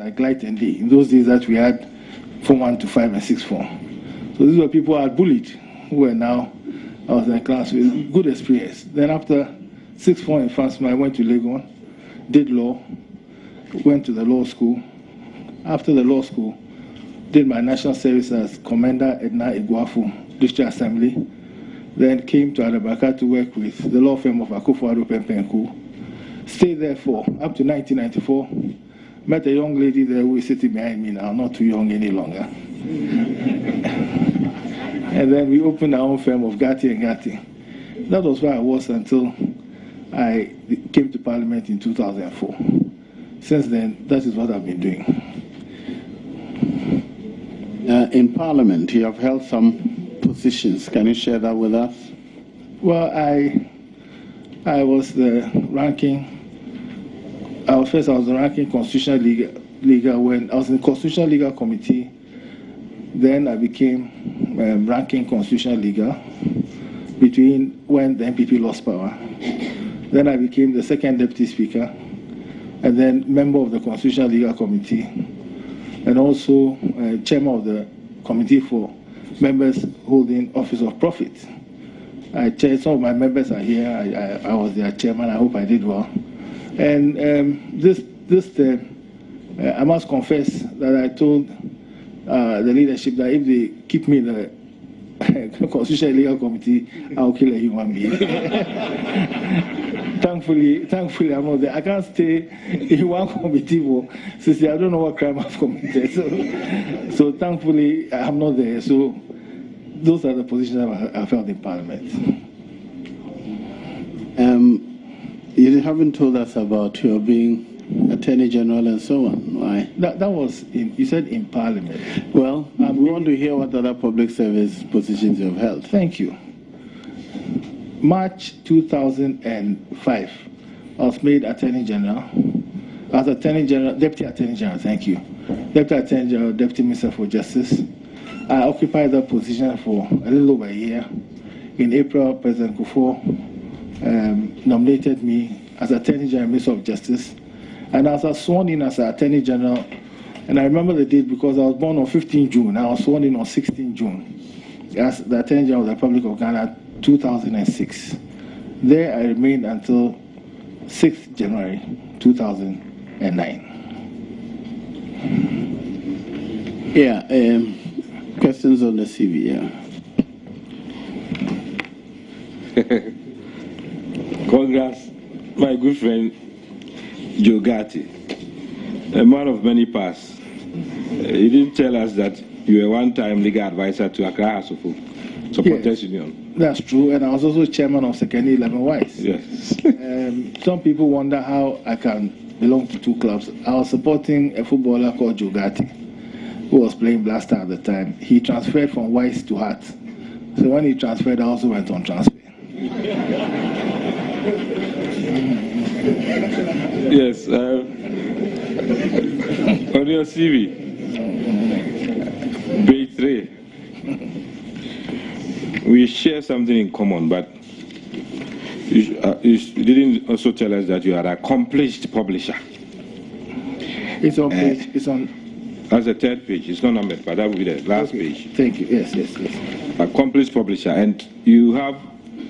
like light and day. In those days that we had Form 1 to 5 and 6 form. So these were people I had bullied, who were now, I was in a class with good experience. Then after 6 form in France, I went to Legon, did law, went to the law school. After the law school, did my national service as Commander Edna Iguafu, District Assembly. Then came to Adabaka to work with the law firm of Akufo-Addo Pempenku. Stayed there for up to 1994. Met a young lady there who is sitting behind me now, not too young any longer. And then we opened our own firm of Ghartey and Ghartey. That was where I was until I came to Parliament in 2004. Since then, that is what I've been doing. In Parliament, you have held some positions. Can you share that with us? Well, I was the ranking. I was the ranking constitutional leader when I was in the constitutional legal committee. Then I became ranking constitutional leader between when the MPP lost power. Then I became the second deputy speaker, and then member of the constitutional legal committee, and also chairman of the committee for members holding office of profit. I chaired, some of my members are here. I was their chairman. I hope I did well. And this term, I must confess that I told the leadership that if they keep me in the Constitutional Legal Committee, I'll kill a human being. Thankfully, I'm not there. I can't stay in one committee for, since I don't know what crime I've committed. So thankfully, I'm not there. So those are the positions I've held in Parliament. You haven't told us about your being Attorney General and so on. Why? That was, you said in Parliament. Well, we want to hear what other public service positions you have held. Thank you. March 2005, I was made Attorney General. I was Attorney General, Deputy Attorney General, thank you. Deputy Attorney General, Deputy Minister for Justice. I occupied that position for a little over a year. In April, President Kufuor nominated me as Attorney General, Minister of Justice. And I was sworn in as Attorney General, and I remember the date because I was born on 15 June. I was sworn in on 16 June as the Attorney General of the Republic of Ghana, 2006. There I remained until 6th January 2009. Yeah, questions on the CV, yeah. Congrats, my good friend, Joe Ghartey, a man of many paths. He didn't tell us that you were one-time legal advisor to Accra House of Supporters Union. That's true, and I was also chairman of Second 11 Wise. Yes. Some people wonder how I can belong to two clubs. I was supporting a footballer called Joe Ghartey, who was playing Blaster at the time. He transferred from Wise to Heart. So when he transferred, I also went on transfer. Yes. On your CV, page 3, we share something in common, but you didn't also tell us that you are an accomplished publisher. It's on page. It's on. That's the third page. It's not numbered, but that will be the last page. Thank you. Yes. Accomplished publisher, and you have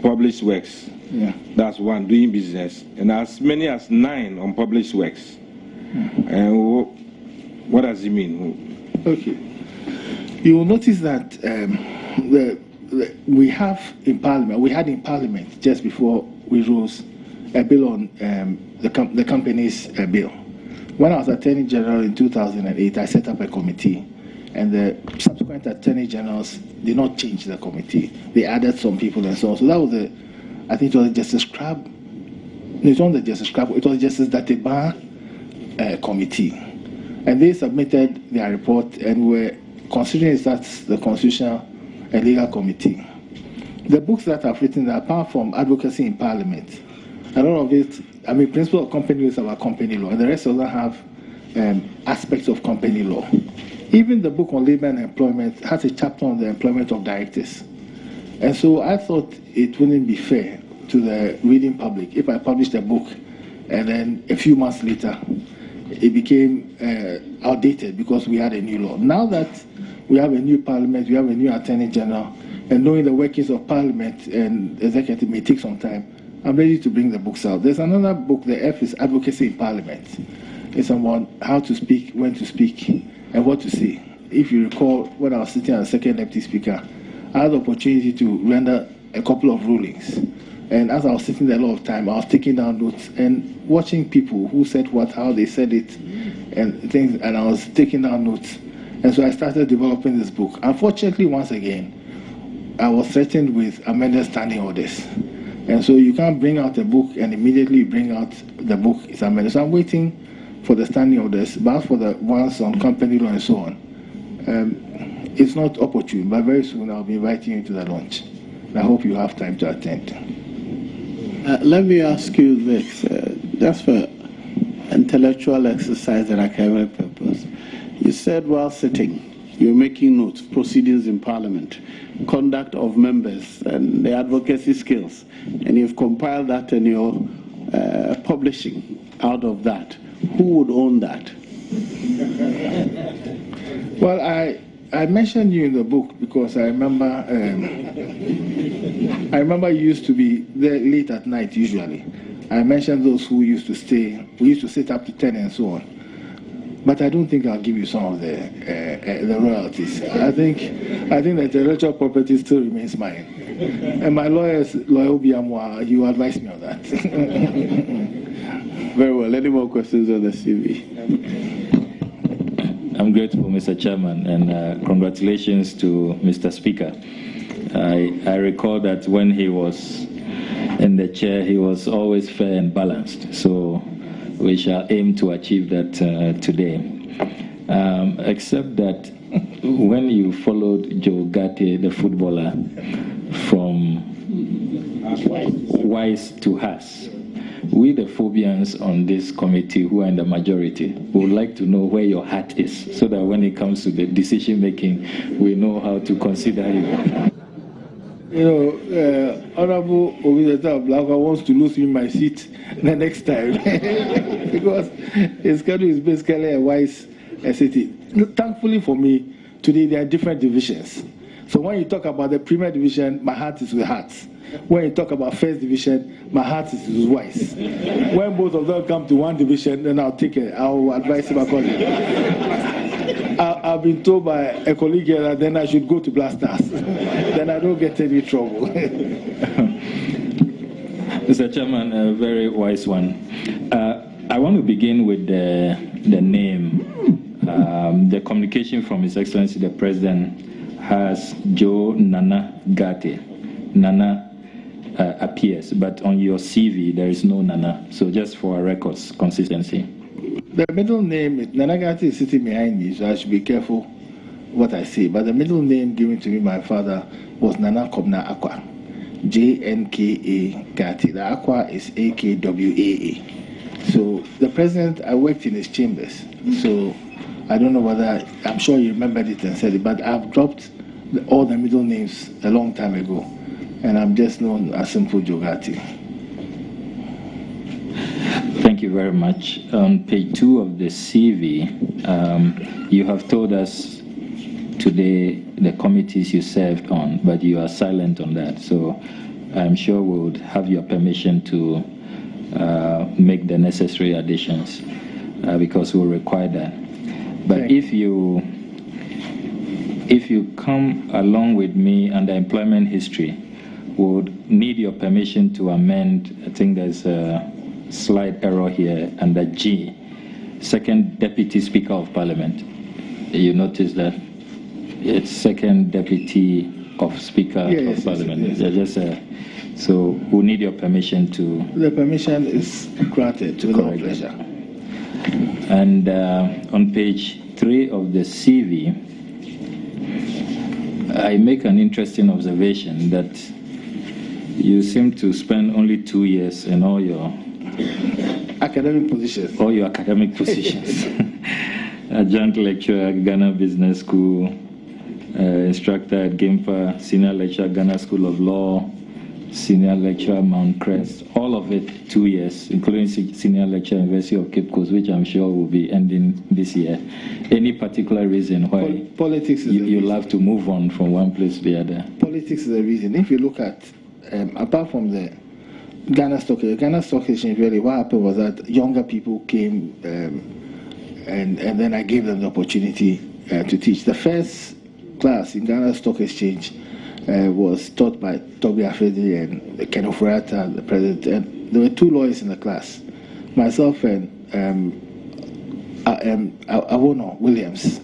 published works. Yeah. That's one, doing business, and as many as 9 unpublished works. And what does it mean? Okay. You will notice that we have in Parliament, we had in Parliament just before we rose a bill on the company's bill. When I was Attorney General in 2008, I set up a committee, and the subsequent Attorney Generals did not change the committee. They added some people and so on. So that was I think it was Justice Crab. No, it wasn't the Justice Crab. It was Justice Dateba committee, and they submitted their report, and were considering that the Constitutional and Legal Committee. The books that I've written, apart from advocacy in Parliament, a lot of it, principle of company law is about company law, and the rest of them have aspects of company law. Even the book on labor and employment has a chapter on the employment of directors. And so I thought it wouldn't be fair to the reading public if I published a book and then a few months later it became outdated because we had a new law. Now that we have a new parliament, we have a new attorney general, and knowing the workings of parliament and executive may take some time, I'm ready to bring the books out. There's another book, the F is Advocacy in Parliament. It's about how to speak, when to speak, and what to say. If you recall, when I was sitting as second deputy speaker, I had the opportunity to render a couple of rulings. And as I was sitting there a lot of time, I was taking down notes and watching people who said what, how they said it, and things, and I was taking down notes. And so I started developing this book. Unfortunately, once again, I was threatened with amended standing orders. And so you can't bring out a book and immediately bring out the book is amended. So I'm waiting for the standing orders, but as for the ones on company law and so on, it's not opportune, but very soon I'll be inviting you to the launch. I hope you have time to attend. Let me ask you this, just for intellectual exercise and academic purpose. You said while sitting, you're making notes, proceedings in Parliament, conduct of members, and the advocacy skills, and you've compiled that and you're publishing out of that. Who would own that? Well, I mentioned you in the book because I remember you used to be there late at night usually. I mentioned those who used to stay, we used to sit up to 10 and so on. But I don't think I'll give you some of the royalties. I think the intellectual property still remains mine. And my lawyer Obiamwa, he will advise me on that. Very well. Any more questions on the CV? I'm grateful, Mr. Chairman, and congratulations to Mr. Speaker. I recall that when he was in the chair, he was always fair and balanced. So we shall aim to achieve that today. Except that when you followed Joe Ghartey, the footballer, from wise to has, we, the Phobians on this committee who are in the majority, would like to know where your heart is so that when it comes to the decision making, we know how to consider you. You know, Honorable Obidata Blackwell wants to lose me my seat the next time because his schedule is basically a wise city. Thankfully for me, today there are different divisions. So when you talk about the Premier Division, my heart is with Hearts. When you talk about First Division, my heart is with Wise. When both of them come to one division, then I'll take it. I'll advise him accordingly. I've been told by a colleague here that then I should go to Blasters. Then I don't get any trouble. Mr. Chairman, a very wise one. I want to begin with the name. The communication from His Excellency the President has Joe Nana Ghartey. Nana appears, but on your CV there is no Nana. So just for our records, consistency. The middle name, Nana Ghartey is sitting behind me, so I should be careful what I say. But the middle name given to me by my father was Nana Kobna Akwa. JNKA Ghartey. The Akwa is AKWAA. So the president, I worked in his chambers. So I don't know whether, I'm sure you remembered it and said it, but I've dropped all the middle names a long time ago. And I'm just known as Simple Joe Ghartey. Thank you very much. On page 2 of the CV, you have told us today the committees you served on, but you are silent on that. So I'm sure we would have your permission to make the necessary additions because we'll require that. But if you come along with me under employment history, we would need your permission to amend. I think there's a slight error here under G, Second Deputy Speaker of Parliament. You notice that it's Second Deputy of Speaker of Parliament. Yes. So we need your permission to. The permission is granted to the pleasure. And on page 3 of the CV, I make an interesting observation that you seem to spend only 2 years in all your academic positions. All your academic positions. Adjunct lecturer at Ghana Business School, instructor at GIMPA, senior lecturer at Ghana School of Law, senior lecturer, Mount Crest, all of it 2 years, including senior lecturer, University of Cape Coast, which I'm sure will be ending this year. Any particular reason why politics is you love to move on from one place to the other? Politics is the reason. If you look at, apart from the Ghana Stock Exchange, really, what happened was that younger people came, and then I gave them the opportunity to teach. The first class in Ghana Stock Exchange was taught by Toby Afedi and Ken Ofurata, the president. And there were 2 lawyers in the class, myself and Awono Williams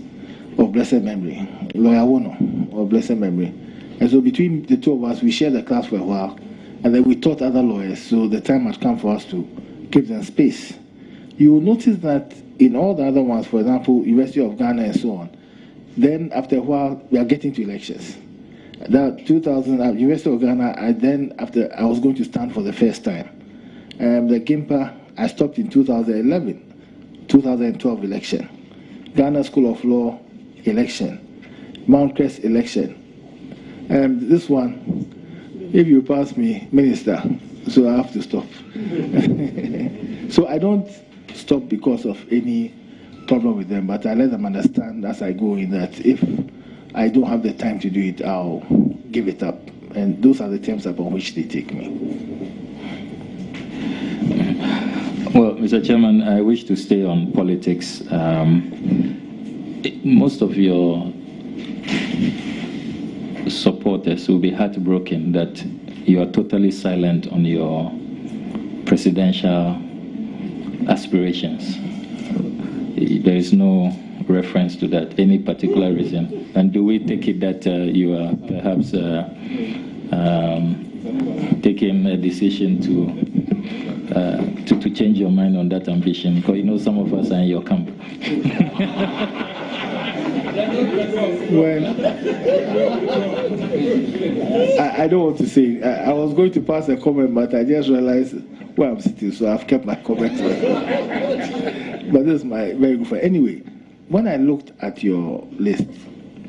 of blessed memory, Lawyer Awono of blessed memory. And so between the 2 of us, we shared the class for a while, and then we taught other lawyers. So the time had come for us to give them space. You will notice that in all the other ones, for example, University of Ghana and so on, then after a while, we are getting to elections. That 2000, University of Ghana, after I was going to stand for the first time. The GIMPA, I stopped in 2011, 2012 election. Ghana School of Law election, Mount Crest election. This one, if you pass me, minister, so I have to stop. So I don't stop because of any problem with them, but I let them understand as I go in that if I don't have the time to do it, I'll give it up. And those are the terms upon which they take me. Well, Mr. Chairman, I wish to stay on politics. Most of your supporters will be heartbroken that you are totally silent on your presidential aspirations. There is no reference to that, any particular reason? And do we take it that you are perhaps taking a decision to change your mind on that ambition? Because you know some of us are in your camp. When I don't want to say, I was going to pass a comment, but I just realized where I'm sitting, so I've kept my comment. But this is my very good friend. Anyway, when I looked at your list,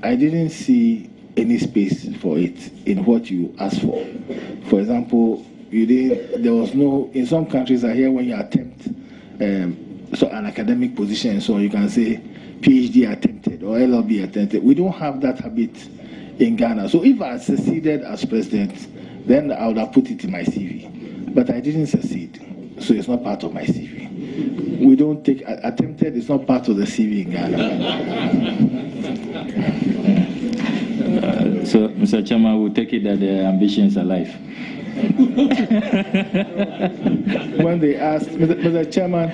I didn't see any space for it in what you asked for. For example, there was no, in some countries I hear when you attempt so an academic position, so you can say PhD attempted or LLB attempted. We don't have that habit in Ghana. So if I succeeded as president, then I would have put it in my CV. But I didn't succeed, so it's not part of my CV. We don't take attempted, it's not part of the CV in Ghana. So, Mr. Chairman, we'll take it that the ambitions are alive. When they asked, Mr. Chairman,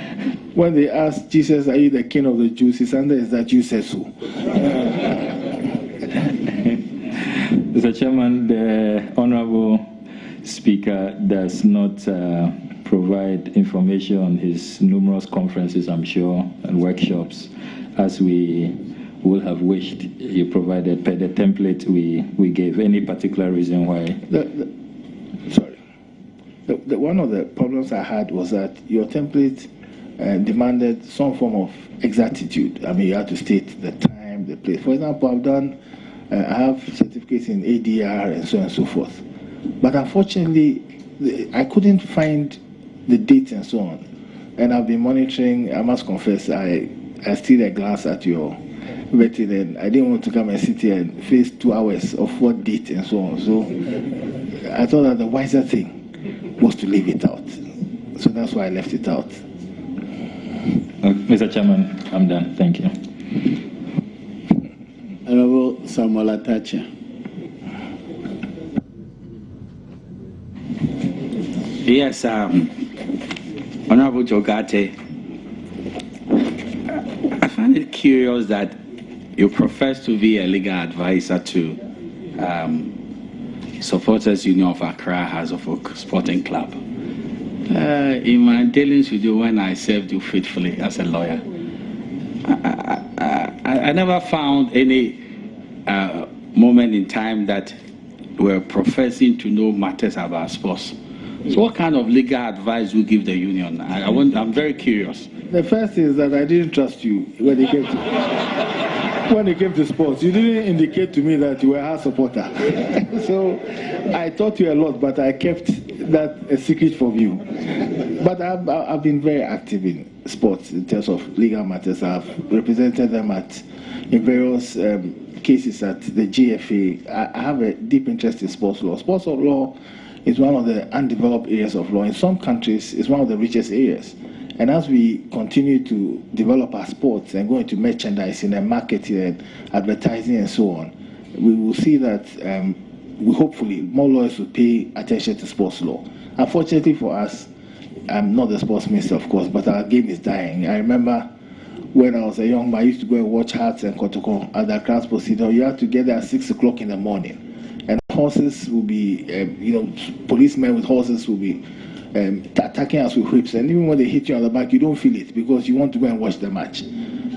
when they asked Jesus, are you the king of the Jews? His answer is that you said so. Mr. Chairman, the Honorable Speaker does not provide information on his numerous conferences, I'm sure, and workshops, as we would have wished you provided per the template we gave. Any particular reason why? One of the problems I had was that your template demanded some form of exactitude. I mean, you had to state the time, the place. For example, I have certificates in ADR and so on and so forth. But unfortunately, I couldn't find the dates and so on. And I've been monitoring, I must confess, I still a glance at your vetting, and I didn't want to come and sit here and face 2 hours of what date and so on. So I thought that the wiser thing was to leave it out. So that's why I left it out. Mr. Chairman, I'm done. Thank you. Honorable Samuel Atacha. Yes, Honorable Ghartey, I find it curious that you profess to be a legal advisor to Supporters Union of Accra House of Oak Sporting Club. In my dealings with you, when I served you faithfully as a lawyer, I never found any moment in time that we're professing to know matters about sports. So what kind of legal advice do you give the union? I'm very curious. The first is that I didn't trust you when it came to when it came to sports, you didn't indicate to me that you were a Hearts supporter. So I taught you a lot, but I kept that a secret from you. But I've been very active in sports in terms of legal matters. I've represented them in various cases at the GFA. I have a deep interest in sports law. Sports law is one of the undeveloped areas of law. In some countries, it's one of the richest areas. And as we continue to develop our sports and go into merchandising and marketing and advertising and so on, we will see that hopefully more lawyers will pay attention to sports law. Unfortunately for us, I'm not the sports minister, of course, but our game is dying. I remember when I was a young man, I used to go and watch Hearts and Kotoko at the Crowns Proceeding. You had to get there at 6 o'clock in the morning. And horses will be, policemen with horses will be attacking us with whips, and even when they hit you on the back, you don't feel it because you want to go and watch the match.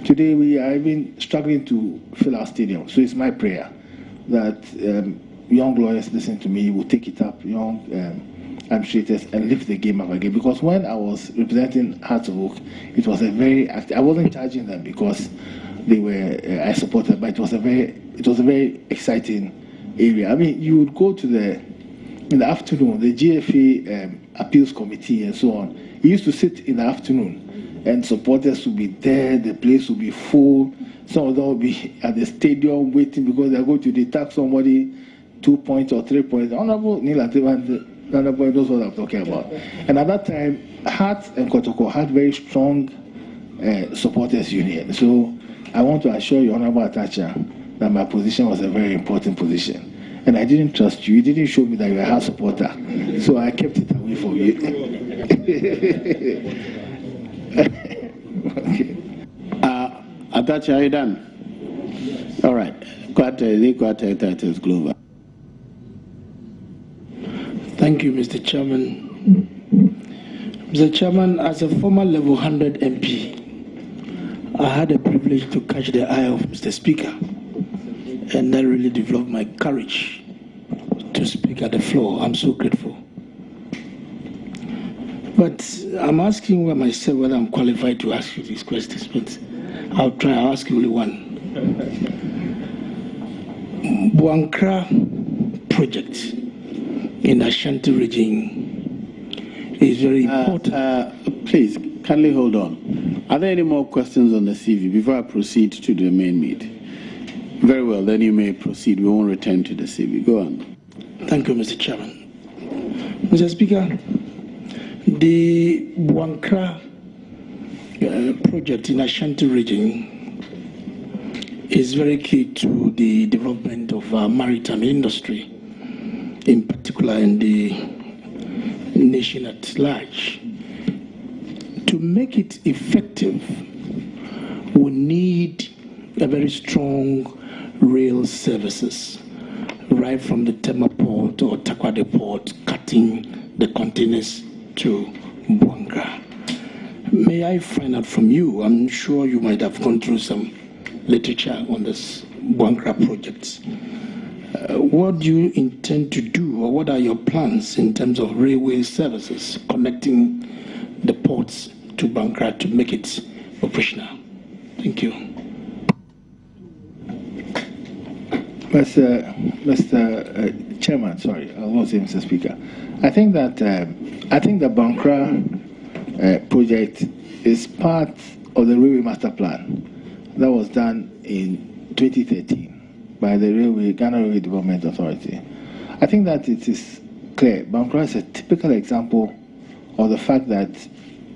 Today we are even struggling to fill our stadium, so it's my prayer that young lawyers listen to me, will take it up, young administrators, and lift the game up again. Because when I was representing Hearts of Oak, it was a very active. I wasn't charging them because they were I supported, but it was a very exciting area. I mean, you would go to in the afternoon, the GFA appeals committee and so on. We used to sit in the afternoon, and supporters would be there. The place would be full. Some of them would be at the stadium waiting because they're going to detect somebody 2 points or 3 points. Honorable Neil Ativan knows what I'm talking about. And at that time, Hearts and Kotoko had very strong supporters union. So I want to assure you, Honorable Atacha, that my position was a very important position. And I didn't trust you. You didn't show me that you were a Hearts supporter. So I kept it away from you. Okay. Atacha, are you done? All right. Ghartey, that is global. Thank you, Mr. Chairman. Mr. Chairman, as a former level 100 MP, I had a privilege to catch the eye of Mr. Speaker, and that really developed my courage to speak at the floor. I'm so grateful. But I'm asking myself whether I'm qualified to ask you these questions, but I'll ask you only one. Buankra project in Ashanti region is very important. Please, kindly hold on. Are there any more questions on the CV before I proceed to the main meet? Very well, then you may proceed. We won't return to the CV. Go on. Thank you, Mr. Chairman. Mr. Speaker, the Buankra project in Ashanti region is very key to the development of our maritime industry, in particular in the nation at large. To make it effective, we need a very strong rail services, right from the Tema port or Takwade port, cutting the containers to Buankra. May I find out from you, I'm sure you might have gone through some literature on this Buankra projects. What do you intend to do, or what are your plans in terms of railway services connecting the ports to Buankra to make it operational? Thank you. Mr. Chairman, sorry, I won't say Mr. Speaker. I think the Buankra project is part of the Railway Master Plan that was done in 2013 by the Ghana Railway Development Authority. I think that it is clear. Buankra is a typical example of the fact that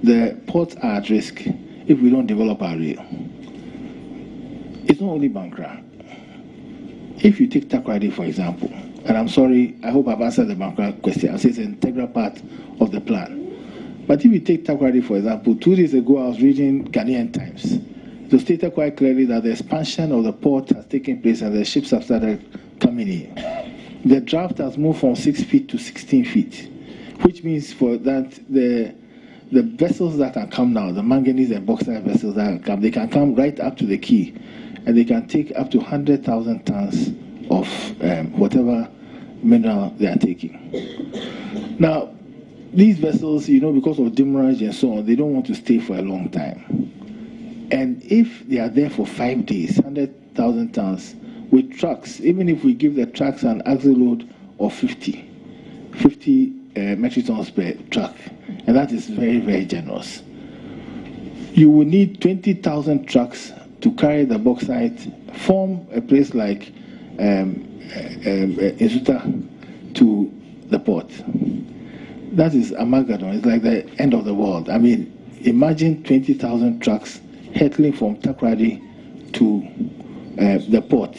the ports are at risk if we don't develop our rail. It's not only Buankra. If you take Takoradi, for example, and I'm sorry, I hope I've answered the Buankra question. I'll say it's an integral part of the plan. But if you take Takoradi, for example, 2 days ago I was reading Ghanaian Times. It stated quite clearly that the expansion of the port has taken place and the ships have started coming in. The draft has moved from 6 feet to 16 feet, which means for that the vessels that can come now, the manganese and bauxite vessels that can come, they can come right up to the quay, and they can take up to 100,000 tons of whatever mineral they are taking. Now, these vessels, because of demurrage and so on, they don't want to stay for a long time. And if they are there for 5 days, 20,000 tons with trucks, even if we give the trucks an axle load of 50 metric tons per truck, and that is very, very generous. You will need 20,000 trucks to carry the bauxite from a place like Isuta to the port. That is Armageddon. It's like the end of the world. I mean, imagine 20,000 trucks hurtling from Takoradi to the port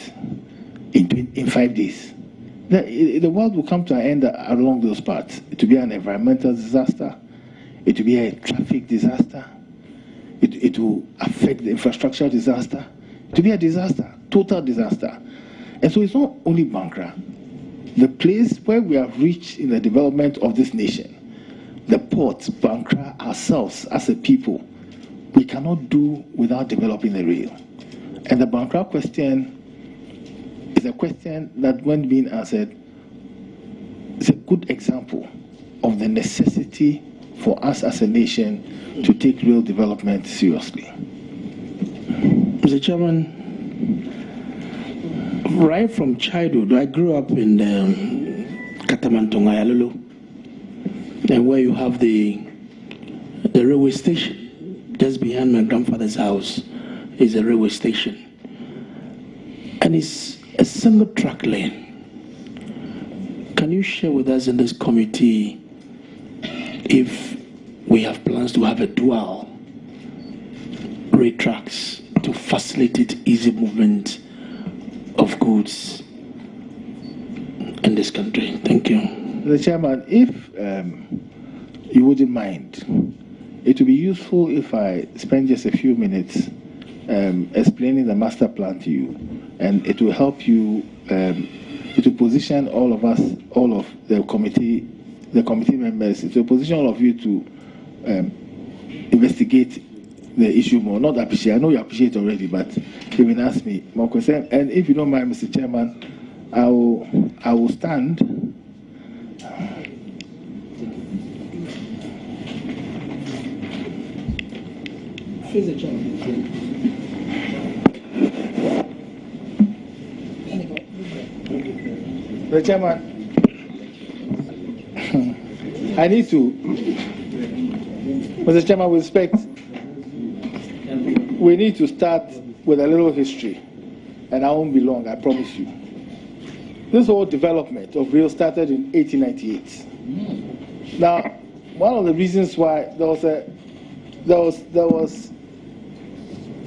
in 5 days. The world will come to an end along those parts. It will be an environmental disaster. It will be a traffic disaster. It will affect the infrastructure disaster. It will be a disaster, total disaster. And so it's not only Bankra. The place where we have reached in the development of this nation, the port, Bankra, ourselves as a people, we cannot do without developing the rail. And the Bankra question is a question that, when being answered, is a good example of the necessity for us as a nation to take rail development seriously. Mr. Chairman, right from childhood, I grew up in Katamantonga, Yalolo, and where you have the railway station. Just behind my grandfather's house is a railway station. And it's a single track lane. Can you share with us in this committee if we have plans to have a dual rail tracks to facilitate easy movement of goods in this country? Thank you. Mr. Chairman, if you wouldn't mind, it would be useful if I spend just a few minutes explaining the master plan to you, and it will help you to position all of us, all of the committee members, to position all of you to investigate the issue more. Not appreciate. I know you appreciate already, but you will ask me more concern. And if you don't mind, Mr. Chairman, I will stand. Mr. Chairman, I need to, Mr. Chairman, with respect, we need to start with a little history, and I won't be long, I promise you. This whole development of rail started in 1898. Now, one of the reasons why there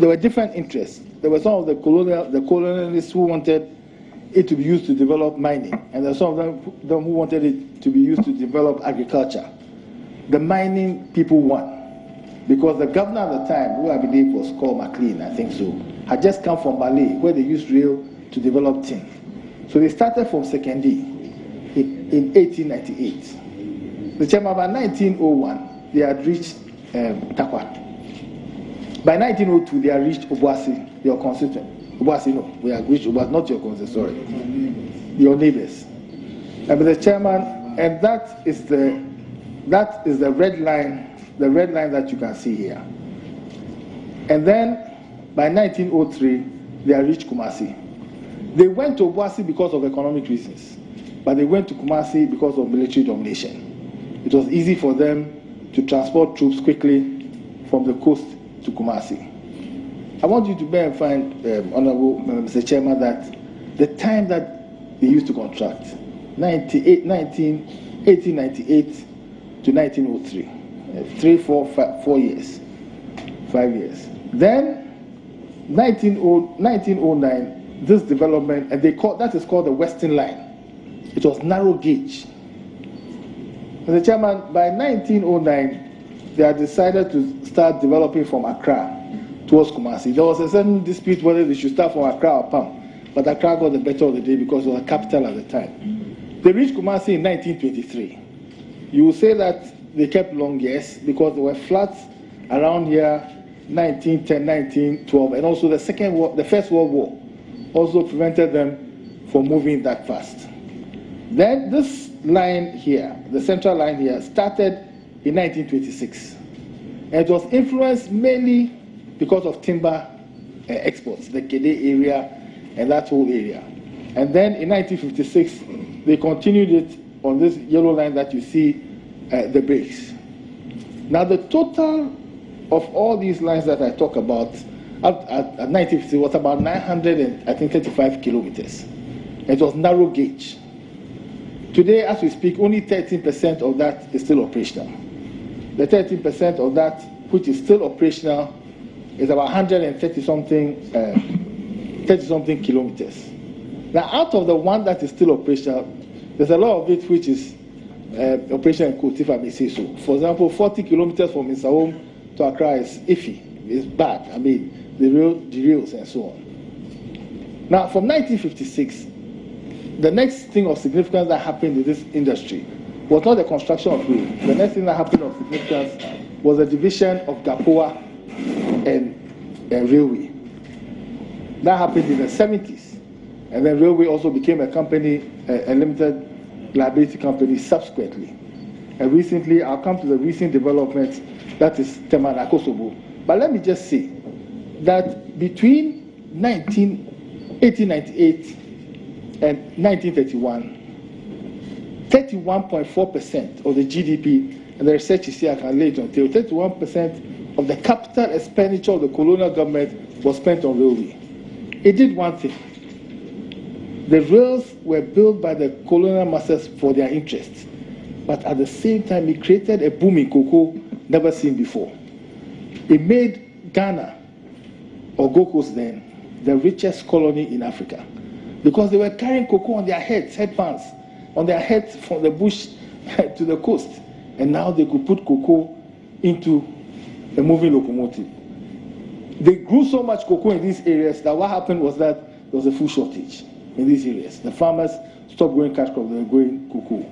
were different interests. There were some of the colonialists who wanted it to be used to develop mining, and there were some of them who wanted it to be used to develop agriculture. The mining people won, because the governor at the time, who I believe was called McLean, I think so, had just come from Malay, where they used rail to develop tin. So they started from Sekendi in 1898. The chairman, by 1901, they had reached Takwa. By 1902, they had reached Obuasi, your constituent. Obuasi, no, we had reached Obuasi, not your constituent, sorry. Your neighbors. And the chairman, and that is the red line that you can see here. And then by 1903, they had reached Kumasi. They went to Obuasi because of economic reasons, but they went to Kumasi because of military domination. It was easy for them to transport troops quickly from the coast to Kumasi. I want you to bear in mind, Honorable Mr. Chairman, that the time that they used to contract, 1898 to 1903, 4 years, 5 years. Then 1909, this development, and that is called the Western Line. It was narrow gauge. Mr. Chairman, by 1909, they had decided to start developing from Accra towards Kumasi. There was a certain dispute whether they should start from Accra or Pam, but Accra got the better of the day because it was a capital at the time. They reached Kumasi in 1923. You will say that they kept long, yes, because there were floods around here, 1910, 1912, and also the First World War also prevented them from moving that fast. Then this line here, the central line here, started in 1926. And it was influenced mainly because of timber exports, the Kede area, and that whole area. And then in 1956, they continued it on this yellow line that you see, the base. Now the total of all these lines that I talk about at 1950 was about 935 kilometers. It was narrow gauge. Today, as we speak, only 13% of that is still operational. The 13% of that which is still operational is about 130 something kilometers. Now, out of the one that is still operational, there's a lot of it which is operational in quote, if I may say so. For example, 40 kilometers from Isahome to Accra is iffy, it's bad. I mean, the derails and so on. Now, from 1956, the next thing of significance that happened in this industry was not the construction of rail. The next thing that happened of significance was the division of Gapoa and railway. That happened in the 70s. And then railway also became a company, a limited liability company subsequently. And recently, I'll come to the recent development, that is Tema Akosobo. But let me just say that between 1898 and 1931, 31.4% of the GDP, and the research is here, I can lay it on the table, 31% of the capital expenditure of the colonial government was spent on railway. It did one thing. The rails were built by the colonial masters for their interests, but at the same time, it created a boom in cocoa never seen before. It made Ghana, or Gold Coast then, the richest colony in Africa, because they were carrying cocoa on their heads, headbands, on their heads from the bush to the coast, and now they could put cocoa into a moving locomotive. They grew so much cocoa in these areas that what happened was that there was a food shortage in these areas. The farmers stopped growing cash crops, they were growing cocoa.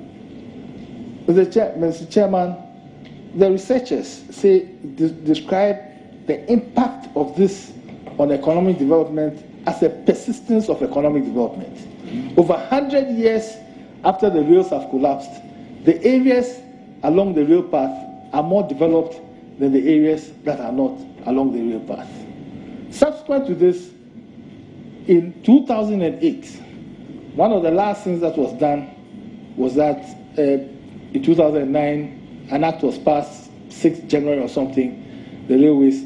Mr. Chairman, the researchers describe the impact of this on economic development as a persistence of economic development. Over 100 years after the rails have collapsed, the areas along the rail path are more developed than the areas that are not along the rail path. Subsequent to this, in 2008, one of the last things that was done was that in 2009, an act was passed, 6th January or something, the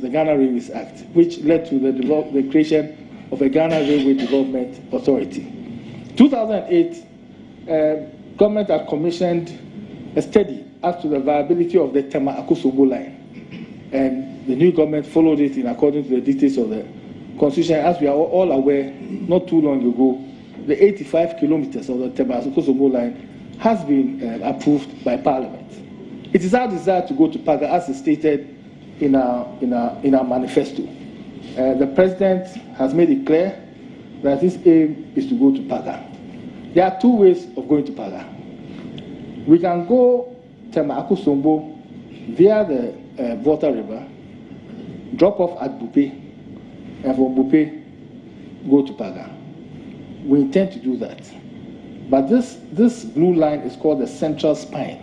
Ghana Railways Act, which led to the creation of a Ghana Railway Development Authority. 2008, government had commissioned a study as to the viability of the Tema Akosobo line. And the new government followed it in according to the dictates of the Constitution. As we are all aware, not too long ago, the 85 kilometers of the Tema Akosobo line has been approved by Parliament. It is our desire to go to Paga, as is stated in our manifesto. The President has made it clear that his aim is to go to Paga. There are two ways of going to Paga. We can go Tema Akosobo via the Volta River, drop off at Bupe, and from Bupe, go to Paga. We intend to do that. But this blue line is called the Central Spine.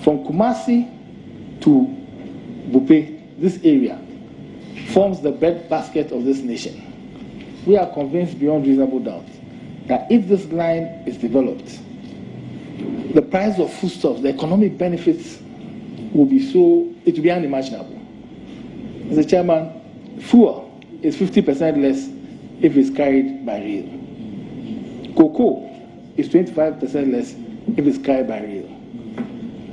From Kumasi to Bupe, this area forms the breadbasket of this nation. We are convinced beyond reasonable doubt that if this line is developed, the price of foodstuffs, the economic benefits will be it will be unimaginable. Mr. Chairman, fuel is 50% less if it's carried by rail. Cocoa is 25% less if it's carried by rail.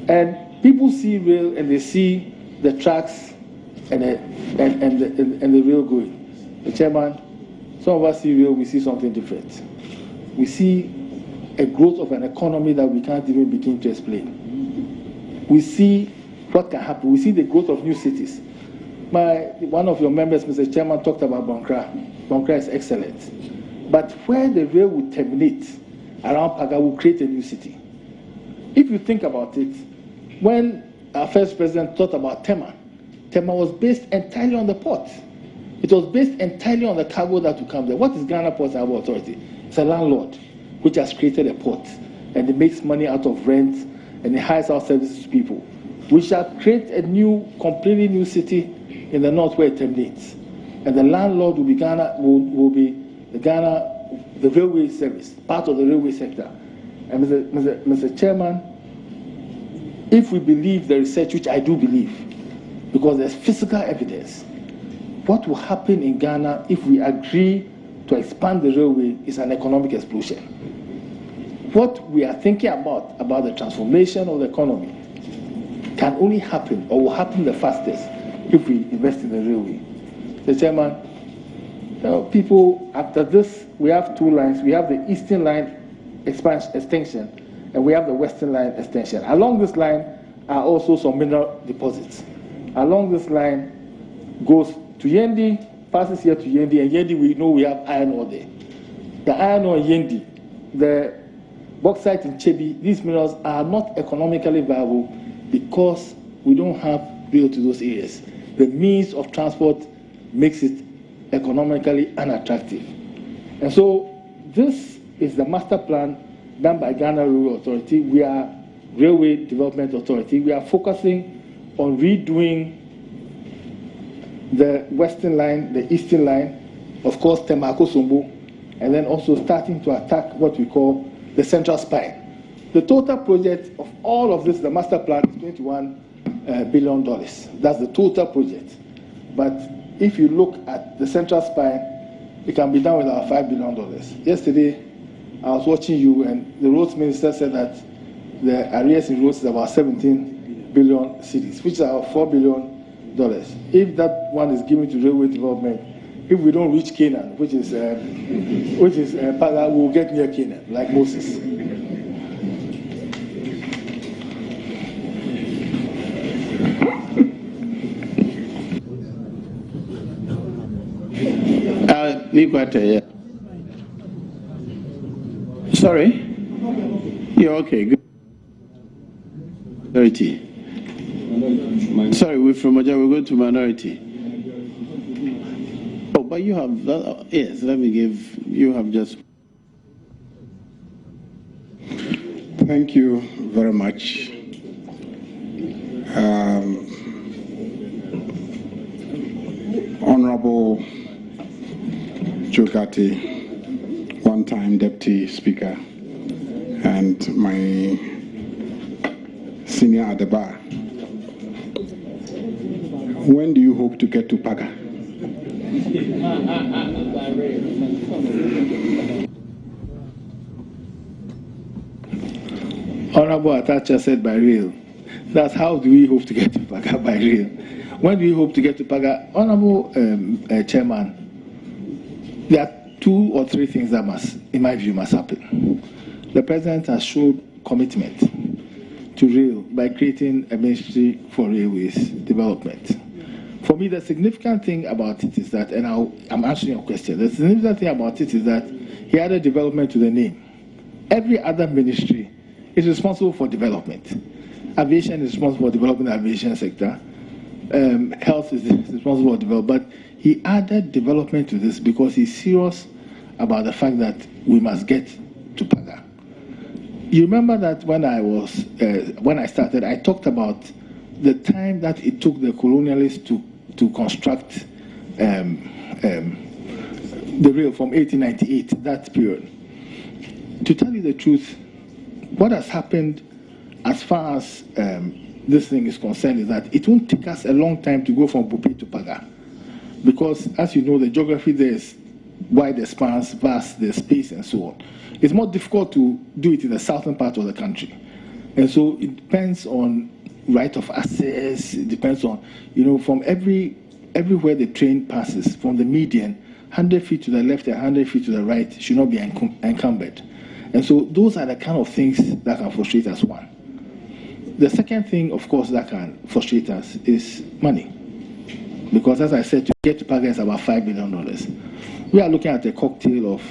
And people see rail and they see the tracks and the rail going. Mr. Chairman, some of us see rail, we see something different. We see a growth of an economy that we can't even begin to explain. We see what can happen. We see the growth of new cities. One of your members, Mr. Chairman, talked about Bonkra. Bonkra is excellent. But where the rail will terminate around Paga will create a new city. If you think about it, when our first president thought about Tema was based entirely on the port. It was based entirely on the cargo that would come there. What is Ghana Ports Harbour Authority? It's a landlord which has created a port, and it makes money out of rent, and it hires out services to people. We shall create a completely new city in the north where it terminates, and the landlord will be Ghana, will be the railway service, part of the railway sector. And Mr. Chairman, if we believe the research, which I do believe, because there's physical evidence, what will happen in Ghana if we agree to expand the railway is an economic explosion. What we are thinking about the transformation of the economy, can only happen, or will happen the fastest, if we invest in the railway. Mr. Chairman, people, after this, we have two lines. We have the Eastern Line extension, and we have the Western Line extension. Along this line are also some mineral deposits. Along this line goes to Yendi, passes here to Yendi, and Yendi, we know we have iron ore there. The iron ore in Yendi, the bauxite in Chebi, these minerals are not economically viable because we don't have rail to those areas. The means of transport makes it economically unattractive. And so this is the master plan done by Ghana Railway Authority. We are Railway Development Authority. We are focusing on redoing the Western Line, the Eastern Line, of course, Temako Sombo, and then also starting to attack what we call the Central Spine. The total project of all of this, the master plan, is $21 billion. That's the total project. But if you look at the Central Spine, it can be done with our $5 billion. Yesterday, I was watching you, and the roads minister said that the arrears in roads is about 17 billion cedis, which is about $4 billion. If that one is given to railway development, if we don't reach Canaan, which is Paga, we'll get near Canaan, like Moses. Sorry? Yeah, okay, good. Minority. Sorry, we're from Major, we're going to minority. Oh, but you have, yes, let me give, you have just. Thank you very much. Honorable Ghartey, one-time Deputy Speaker, and my senior at the bar. When do you hope to get to Paga? Honorable Atacha said by rail. That's how do we hope to get to Paga, by rail. When do we hope to get to Paga? Honorable Chairman, there are 2 or 3 things that must, in my view, must happen. The President has showed commitment to rail by creating a Ministry for Railways Development. For me, the significant thing about it is that, and I'm answering your question, the significant thing about it is that he added development to the name. Every other ministry is responsible for development. Aviation is responsible for developing the aviation sector. Health is responsible for development. But he added development to this because he's serious about the fact that we must get to Paga. You remember that when I started, I talked about the time that it took the colonialists to construct the rail from 1898, that period. To tell you the truth, what has happened as far as this thing is concerned is that it won't take us a long time to go from Bupe to Paga. Because, as you know, the geography there is wide expanse, vast, there's space, and so on. It's more difficult to do it in the southern part of the country. And so it depends on right of access, it depends on, from everywhere the train passes, from the median, 100 feet to the left and 100 feet to the right should not be encumbered. And so those are the kind of things that can frustrate us, one. The second thing, of course, that can frustrate us is money. Because as I said, to get to Paga is about $5 billion. We are looking at a cocktail of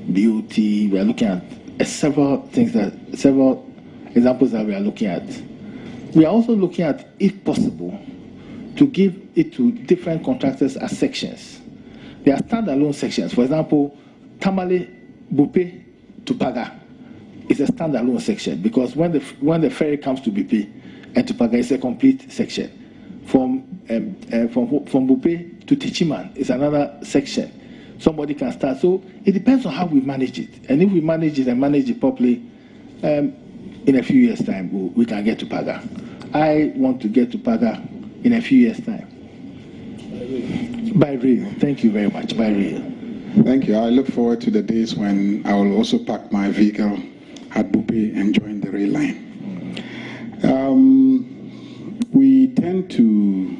BOT, we are looking at several examples that we are looking at. We are also looking at, if possible, to give it to different contractors as sections. There are standalone sections. For example, Tamale Bupe to Paga is a standalone section because when the ferry comes to Bupe and to Paga, it's a complete section. From Bupe to Tichiman is another section. somebody can start. So it depends on how we manage it. And if we manage it and manage it properly, in a few years' time, we can get to Paga. I want to get to Paga in a few years' time. By rail. Thank you very much. By rail. Thank you. I look forward to the days when I will also park my vehicle at Bupe and join the rail line. We tend to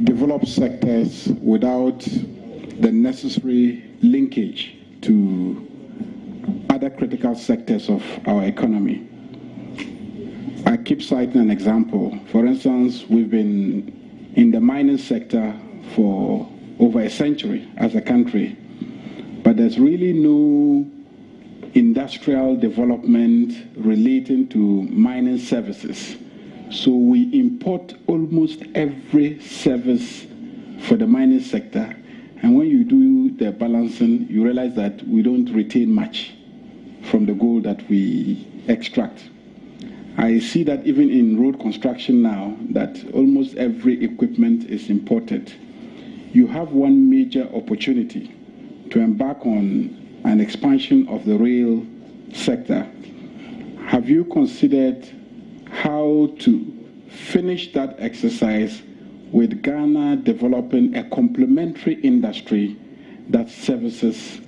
develop sectors without the necessary linkage to other critical sectors of our economy. I keep citing an example. For instance, we've been in the mining sector for over a century as a country, but there's really no industrial development relating to mining services. So we import almost every service for the mining sector, and when you do the balancing, you realize that we don't retain much from the gold that we extract. I see that even in road construction now, that almost every equipment is imported. You have one major opportunity to embark on an expansion of the rail sector. Have you considered how to finish that exercise with Ghana developing a complementary industry that services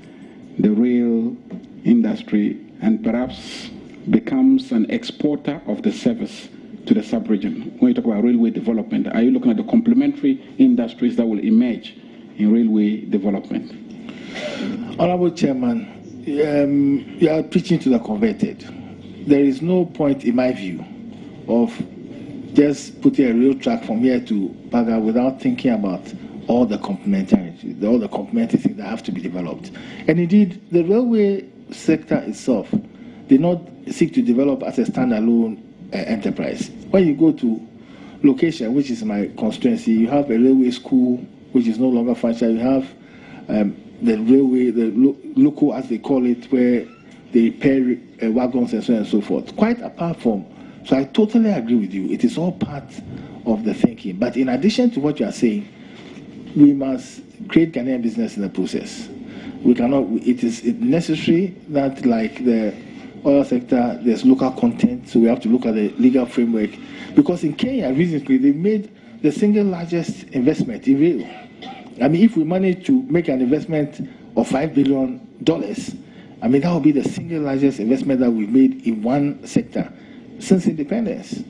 the rail industry and perhaps becomes an exporter of the service to the sub-region? When you talk about railway development, are you looking at the complementary industries that will emerge in railway development? Honorable Chairman, you are preaching to the converted. There is no point, in my view, of just putting a rail track from here to Paga without thinking about all the complementary things that have to be developed. And indeed, the railway sector itself did not seek to develop as a standalone enterprise. When you go to location, which is my constituency, you have a railway school, which is no longer functional. You have the railway, the local, as they call it, where they repair wagons and so on and so forth. Quite apart from, so I totally agree with you. It is all part of the thinking. But in addition to what you are saying, we must create Ghanaian business in the process. We cannot. It is necessary that, like the oil sector, there's local content. So we have to look at the legal framework, because in Kenya recently they made the single largest investment in rail. I mean, if we manage to make an investment of $5 billion, I mean, that will be the single largest investment that we've made in one sector since independence.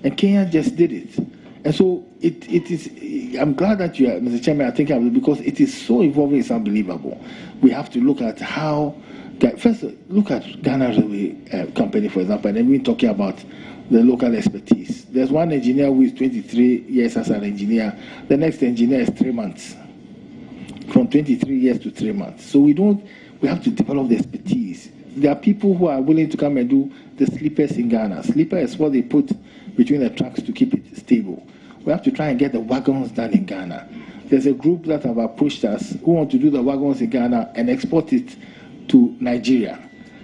And Kenya just did it. And so it is, I'm glad that you are, Mr. Chairman, I think, because it is so evolving, it's unbelievable. We have to look at how, first, look at Ghana Railway Company, for example, and then we're talking about the local expertise. There's one engineer who is 23 years as an engineer. The next engineer is 3 months. From 23 years to 3 months. So we have to develop the expertise. There are people who are willing to come and do the sleepers in Ghana. Sleeper is what they put between the tracks to keep it stable. We have to try and get the wagons done in Ghana. There's a group that have approached us who want to do the wagons in Ghana and export it to Nigeria.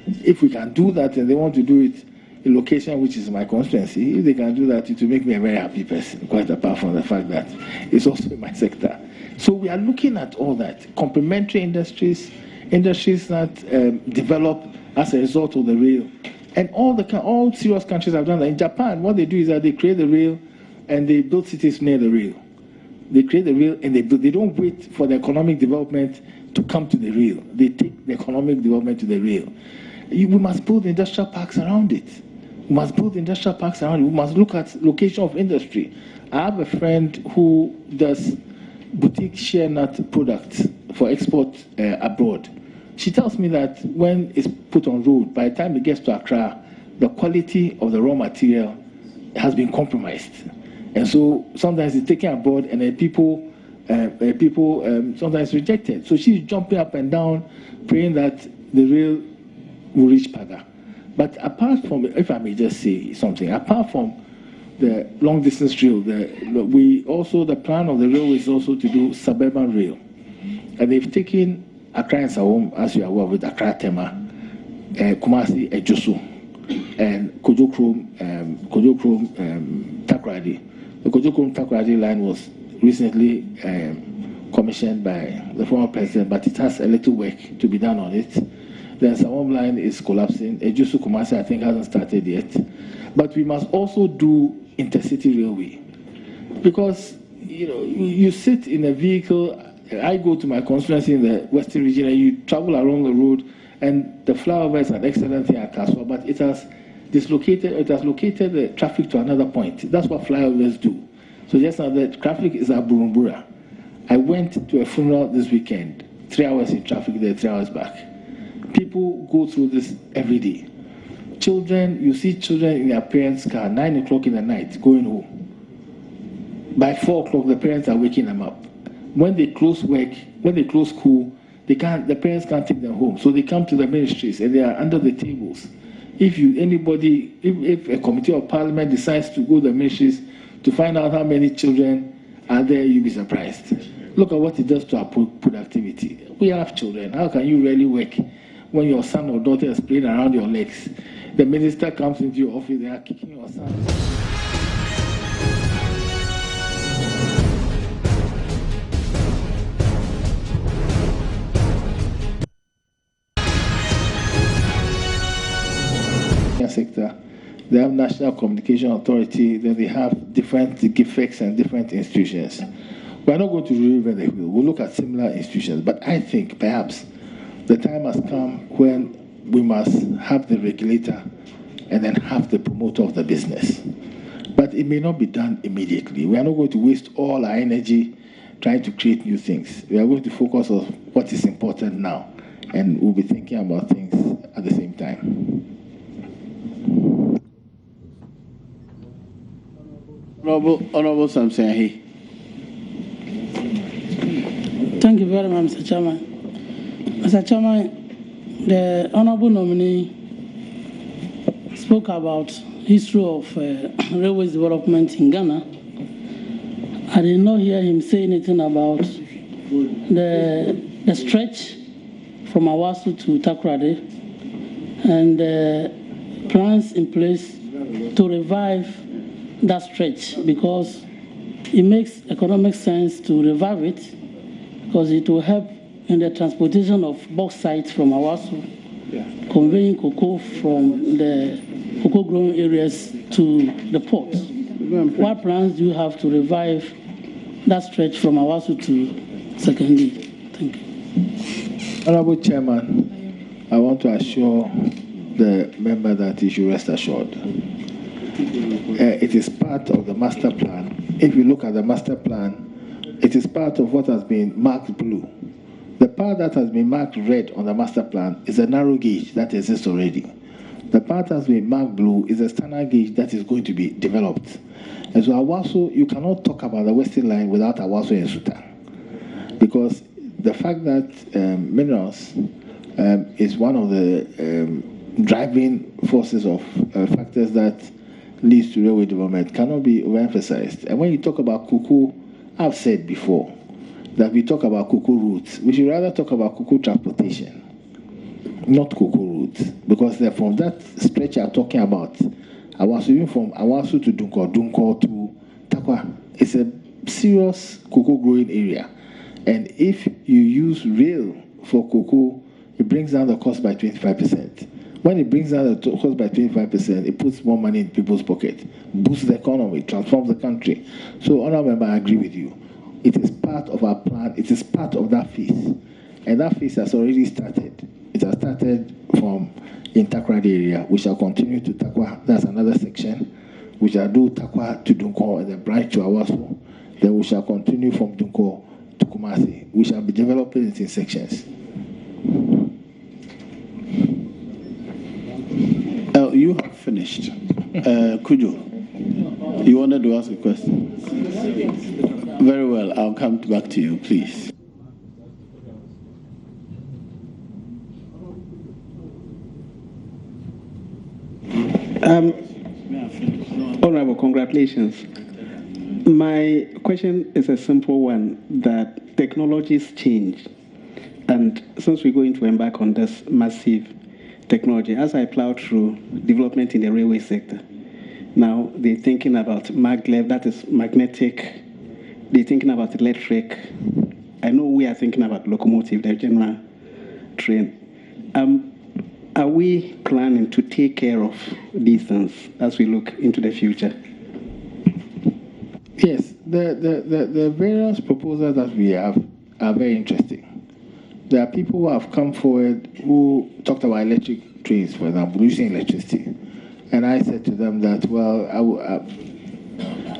If we can do that, and they want to do it in location which is my constituency, if they can do that, it will make me a very happy person, quite apart from the fact that it's also in my sector. So we are looking at all that, complementary industries that develop as a result of the rail. And all serious countries have done that. In Japan, what they do is that they create the rail and they build cities near the rail. They create the rail and they don't wait for the economic development to come to the rail. They take the economic development to the rail. We must build industrial parks around it. We must build industrial parks around it. We must look at location of industry. I have a friend who does boutique share nut products for export abroad. She tells me that when it's put on road, by the time it gets to Accra, the quality of the raw material has been compromised. And so sometimes it's taken abroad and then people sometimes reject it. So she's jumping up and down, praying that the rail will reach Paga. But apart from, if I may just say something, apart from the long distance rail, the plan of the railway is also to do suburban rail. And they've taken Accra and Sawom, as you are aware, with Accra Tema, Kumasi, Ejoso, and Kojokrom, Takoradi. The Kojokrom Takoradi line was recently commissioned by the former president, but it has a little work to be done on it. Then Sawam line is collapsing. Ejusu Kumasi, I think, hasn't started yet. But we must also do intercity railway. Because, you sit in a vehicle. I go to my constituency in the Western region, and you travel along the road, and the flyover is an excellent thing at Kaswa, but it has located the traffic to another point. That's what flyovers do. So just now, the traffic is at Burumbura. I went to a funeral this weekend, 3 hours in traffic there, 3 hours back. People go through this every day. Children, you see children in their parents' car, 9 o'clock in the night, going home. By 4 o'clock, the parents are waking them up. When they close work, when they close school, the parents can't take them home. So they come to the ministries and they are under the tables. If a committee of parliament decides to go to the ministries to find out how many children are there, you'll be surprised. Look at what it does to our productivity. We have children. How can you really work when your son or daughter is playing around your legs? The minister comes into your office, they are kicking your son. Sector, they have National Communication Authority, then they have different GIFEX and different institutions. We're not going to reinvent the wheel. We'll look at similar institutions, but I think perhaps the time has come when we must have the regulator and then have the promoter of the business. But it may not be done immediately. We are not going to waste all our energy trying to create new things. We are going to focus on what is important now, and we'll be thinking about things at the same time. Honorable Samseahi. Thank you very much, Mr. Chairman. Mr. Chairman, the honorable nominee spoke about history of railways development in Ghana. I did not hear him say anything about the stretch from Awasu to Takoradi and plans in place to revive that stretch, because it makes economic sense to revive it, because it will help in the transportation of bauxite from Awasu, conveying cocoa from the cocoa growing areas to the port. What plans do you have to revive that stretch from Awasu to Sekondi? Thank you. Honorable Chairman, I want to assure the member that he should rest assured. It is part of the master plan. If you look at the master plan, it is part of what has been marked blue. The part that has been marked red on the master plan is a narrow gauge that exists already. The part that has been marked blue is a standard gauge that is going to be developed. And so Awasu, you cannot talk about the Western Line without Awasu and Suta. Because the fact that minerals is one of the driving forces of factors that leads to railway development cannot be overemphasized. And when you talk about cocoa, I've said before that we talk about cocoa routes. We should rather talk about cocoa transportation, not cocoa routes, because they're from that stretch I'm talking about. Even from Awasu to Dunko to Takwa, it's a serious cocoa growing area. And if you use rail for cocoa, it brings down the cost by 25%. When it brings down the cost by 25%, it puts more money in people's pocket, boosts the economy, transforms the country. So, Honourable Member, I agree with you. It is part of our plan. It is part of that phase. And that phase has already started. It has started from in Takoradi area. We shall continue to Takwa. That's another section. We shall do Takwa to Dunko and then branch to Awasu. Then we shall continue from Dunko to Kumasi. We shall be developing it in sections. You have finished. Kujo, you wanted to ask a question? Very well, I'll come back to you, please. Honorable, congratulations. My question is a simple one, that technologies change. And since we're going to embark on this massive technology, as I plow through development in the railway sector, now they're thinking about maglev, that is magnetic, they're thinking about electric, I know we are thinking about locomotive, the general train. Are we planning to take care of these things as we look into the future? Yes, the various proposals that we have are very interesting. There are people who have come forward who talked about electric trains, for example, using electricity. And I said to them that, well,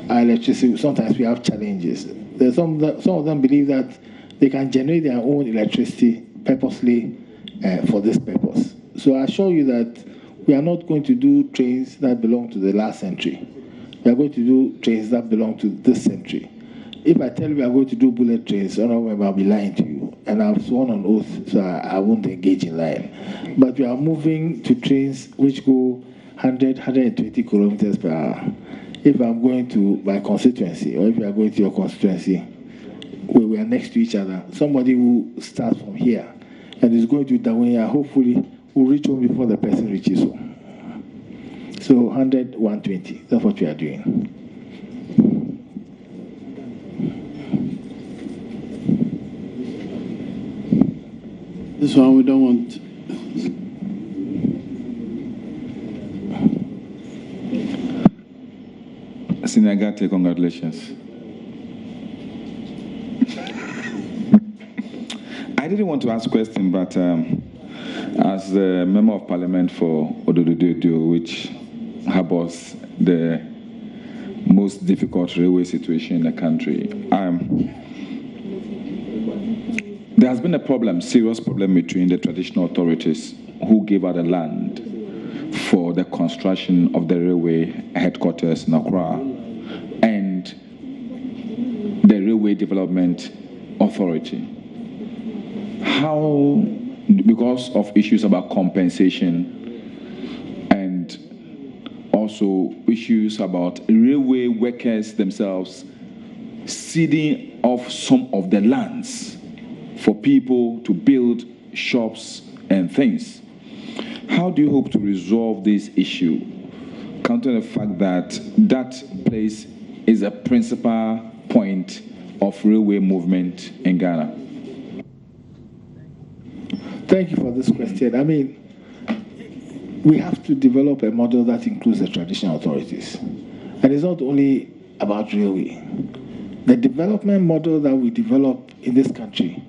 our electricity, sometimes we have challenges. Some of them believe that they can generate their own electricity purposely for this purpose. So I assure you that we are not going to do trains that belong to the last century. We are going to do trains that belong to this century. If I tell you we are going to do bullet trains, I'll be lying to you. And I've sworn on oath, so I won't engage in lying. But we are moving to trains which go 100, 120 kilometers per hour. If I'm going to my constituency, or if you are going to your constituency, where we are next to each other, somebody who starts from here and is going to Dawanya, hopefully will reach home before the person reaches home. So 100, 120, that's what we are doing. This one we don't want. Senior Ghartey, congratulations. I didn't want to ask a question, but as the Member of Parliament for Odododo, which harbors the most difficult railway situation in the country, there has been a problem, serious problem between the traditional authorities who gave out the land for the construction of the railway headquarters in Accra and the Railway Development Authority. How, because of issues about compensation and also issues about railway workers themselves ceding off some of the lands for people to build shops and things. How do you hope to resolve this issue, counting the fact that that place is a principal point of railway movement in Ghana? Thank you for this question. I mean, we have to develop a model that includes the traditional authorities. And it's not only about railway. The development model that we develop in this country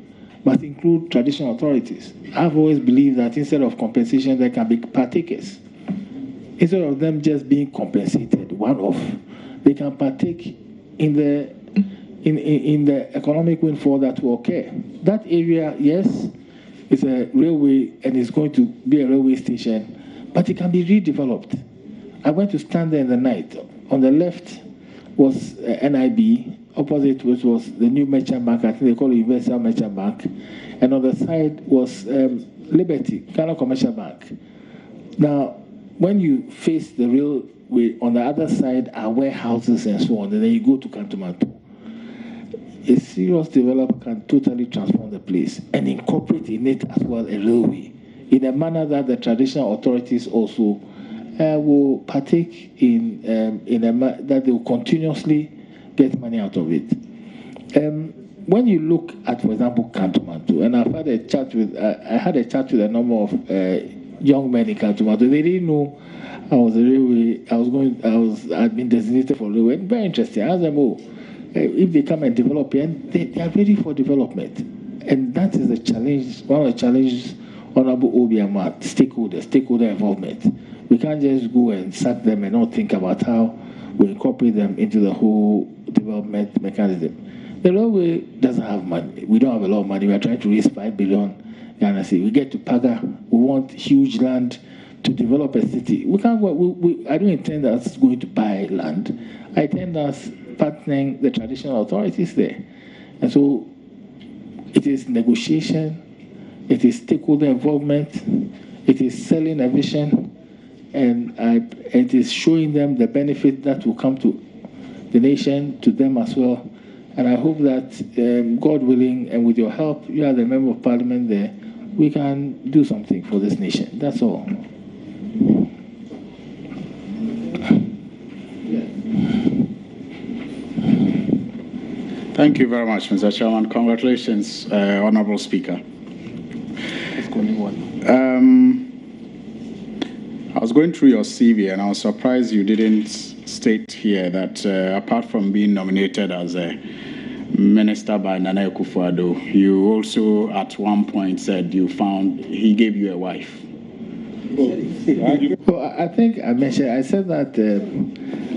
must include traditional authorities. I've always believed that instead of compensation, there can be partakers. Instead of them just being compensated one-off, they can partake in the economic windfall that will occur. That area, yes, is a railway and is going to be a railway station, but it can be redeveloped. I went to stand there in the night. On the left was NIB, opposite which was the new merchant bank, I think they call it Universal Merchant Bank, and on the side was Liberty, Ghana Commercial Bank. Now, when you face the railway, on the other side are warehouses and so on, and then you go to Kantomanto. A serious developer can totally transform the place and incorporate in it as well a railway in a manner that the traditional authorities also will partake in that they will continuously get money out of it. When you look at, for example, Kantomanto, and I've had a chat with, I had a chat with a number of young men in Kantomanto. They didn't know I was a railway. I'd been designated for railway. Very interesting. I asked them, if they come and develop here, they are ready for development. And that is the challenge, one of the challenges Honorable Obiama, stakeholder involvement. We can't just go and sack them and not think about how we incorporate them into the whole development mechanism. The railway doesn't have money. We don't have a lot of money. We are trying to raise 5 billion Ghana cedi. We get to Paga. We want huge land to develop a city. We can't go. I don't intend us going to buy land. I intend us partnering the traditional authorities there. And so it is negotiation, it is stakeholder involvement, it is selling a vision, and it is showing them the benefit that will come to the nation, to them as well. And I hope that, God willing, and with your help, you are the Member of Parliament there, we can do something for this nation. That's all. Thank you very much, Mr. Chairman. Congratulations, Honorable Speaker. I was going through your CV and I was surprised you didn't state here that apart from being nominated as a minister by Nana Akufo-Addo, you also at one point said he gave you a wife. Well, I think I mentioned, I said that,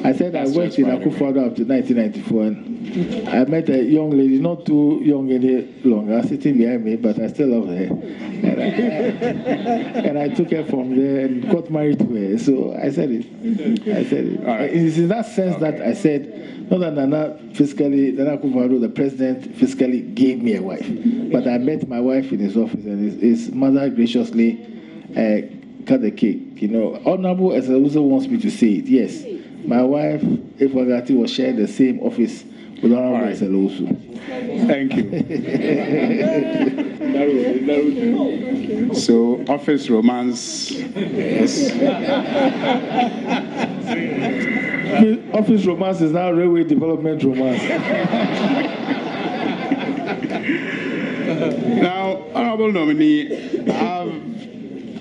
I worked in Akufo-Addo up to 1994. And I met a young lady, not too young any longer, sitting behind me, but I still love her. And I took her from there and got married to her. So I said it. Right. It's in that sense that I said, not that Nana Akufo-Addo, the president, fiscally gave me a wife. But I met my wife in his office, and his mother graciously cut the cake. You know, Honorable Eseluso wants me to say it. Yes, my wife, Ghartey, was sharing the same office with Honorable Eseluso. Thank you. So, office romance. Yes. Office romance is now railway development romance. Now, Honorable Nominee, I've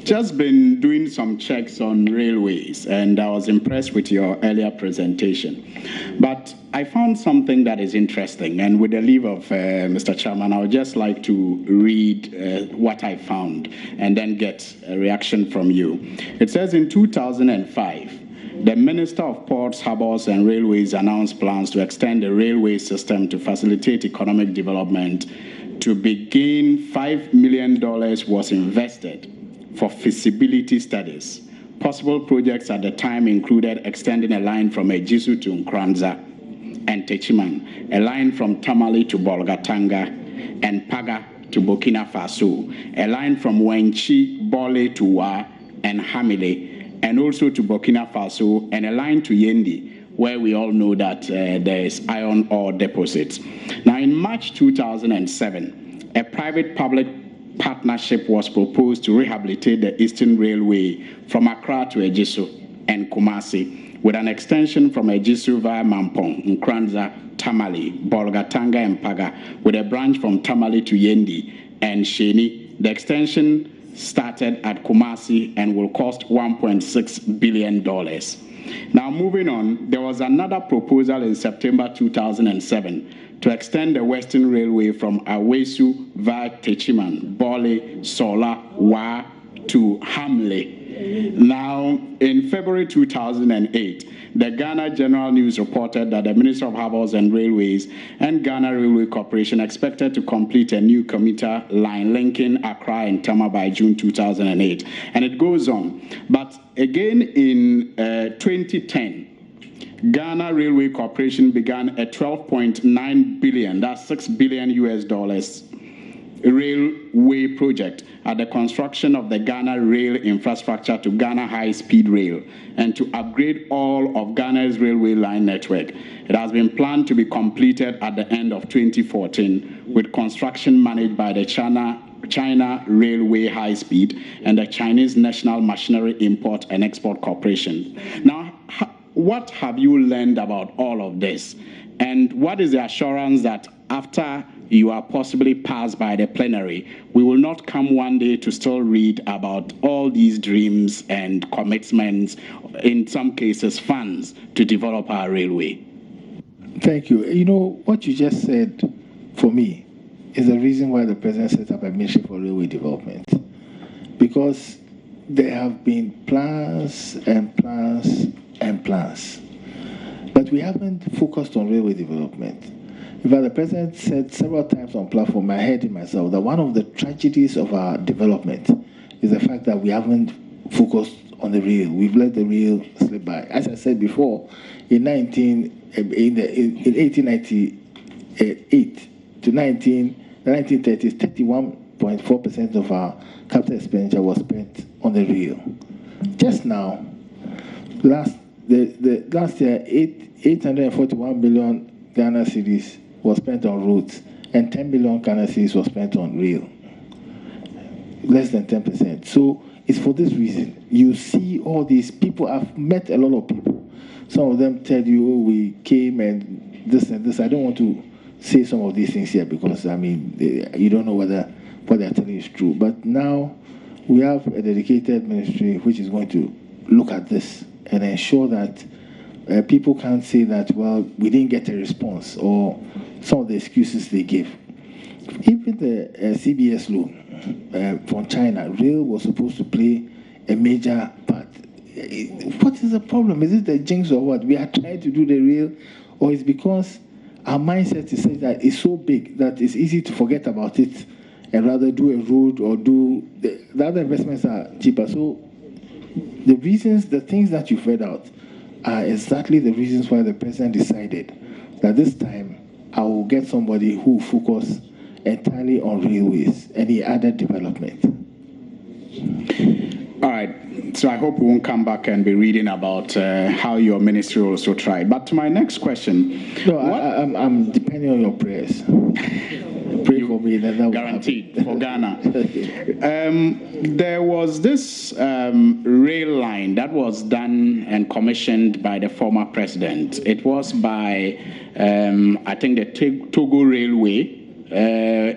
just been doing some checks on railways, and I was impressed with your earlier presentation. But I found something that is interesting, and with the leave of Mr. Chairman, I would just like to read what I found and then get a reaction from you. It says in 2005, the Minister of Ports, Harbours and Railways announced plans to extend the railway system to facilitate economic development. To begin, $5 million was invested for feasibility studies. Possible projects at the time included extending a line from Ejisu to Nkranza and Techiman, a line from Tamale to Bolgatanga and Paga to Burkina Faso, a line from Wenchi, Bole to Wa and Hamile, and also to Burkina Faso, and a line to Yendi, where we all know that there is iron ore deposits. Now, in March 2007, a private-public partnership was proposed to rehabilitate the Eastern Railway from Accra to Ejisu and Kumasi, with an extension from Ejisu via Mampong, Nkranza, Tamale, Bolgatanga, and Paga, with a branch from Tamale to Yendi and Sheni. The extension started at Kumasi and will cost $1.6 billion. Now, moving on, there was another proposal in September 2007 to extend the Western Railway from Awesu via Techiman, Bole, Sola, Wa to Hamle. Now, in February 2008, the Ghana General News reported that the Minister of Harbours and Railways and Ghana Railway Corporation expected to complete a new commuter line linking Accra and Tama by June 2008. And it goes on. But again in 2010, Ghana Railway Corporation began a $12.9 billion, that's $6 billion US, railway project at the construction of the Ghana rail infrastructure to Ghana high-speed rail and to upgrade all of Ghana's railway line network. It has been planned to be completed at the end of 2014, with construction managed by the China Railway High Speed and the Chinese National Machinery Import and Export Corporation. Now, what have you learned about all of this? And what is the assurance that after you are possibly passed by the plenary, we will not come one day to still read about all these dreams and commitments, in some cases funds, to develop our railway? Thank you. You know, what you just said, for me, is the reason why the president set up a Ministry for Railway Development. Because there have been plans and plans and plans, but we haven't focused on railway development. In fact, the president said several times on platform, I heard it myself, that one of the tragedies of our development is the fact that we haven't focused on the rail. We've let the rail slip by. As I said before, in 1898 to the 1930s, 31.4% of our capital expenditure was spent on the rail. Just now, last year, 841 billion Ghana cedis was spent on roads, and 10 billion Ghana cedis was spent on rail. Less than 10%. So it's for this reason. You see all these people. I've met a lot of people. Some of them tell you, oh, we came and this and this. I don't want to say some of these things here because, I mean, you don't know whether what they're telling you is true. But now we have a dedicated ministry which is going to look at this and ensure that people can't say that, well, we didn't get a response, or some of the excuses they give. Even the CBS loan from China, rail was supposed to play a major part. What is the problem? Is it the jinx or what? We are trying to do the rail, or it's because our mindset is such that it's so big that it's easy to forget about it and rather do a road or do the other investments are cheaper. So the reasons, the things that you've read out are exactly the reasons why the president decided that this time I will get somebody who will focus entirely on railways, and he added development. All right. So I hope we won't come back and be reading about how your ministry also tried. But to my next question. No, I'm depending on your prayers. Pray for me, then that guaranteed for Ghana. There was this rail line that was done and commissioned by the former president. It was by, I think, the Togo Railway,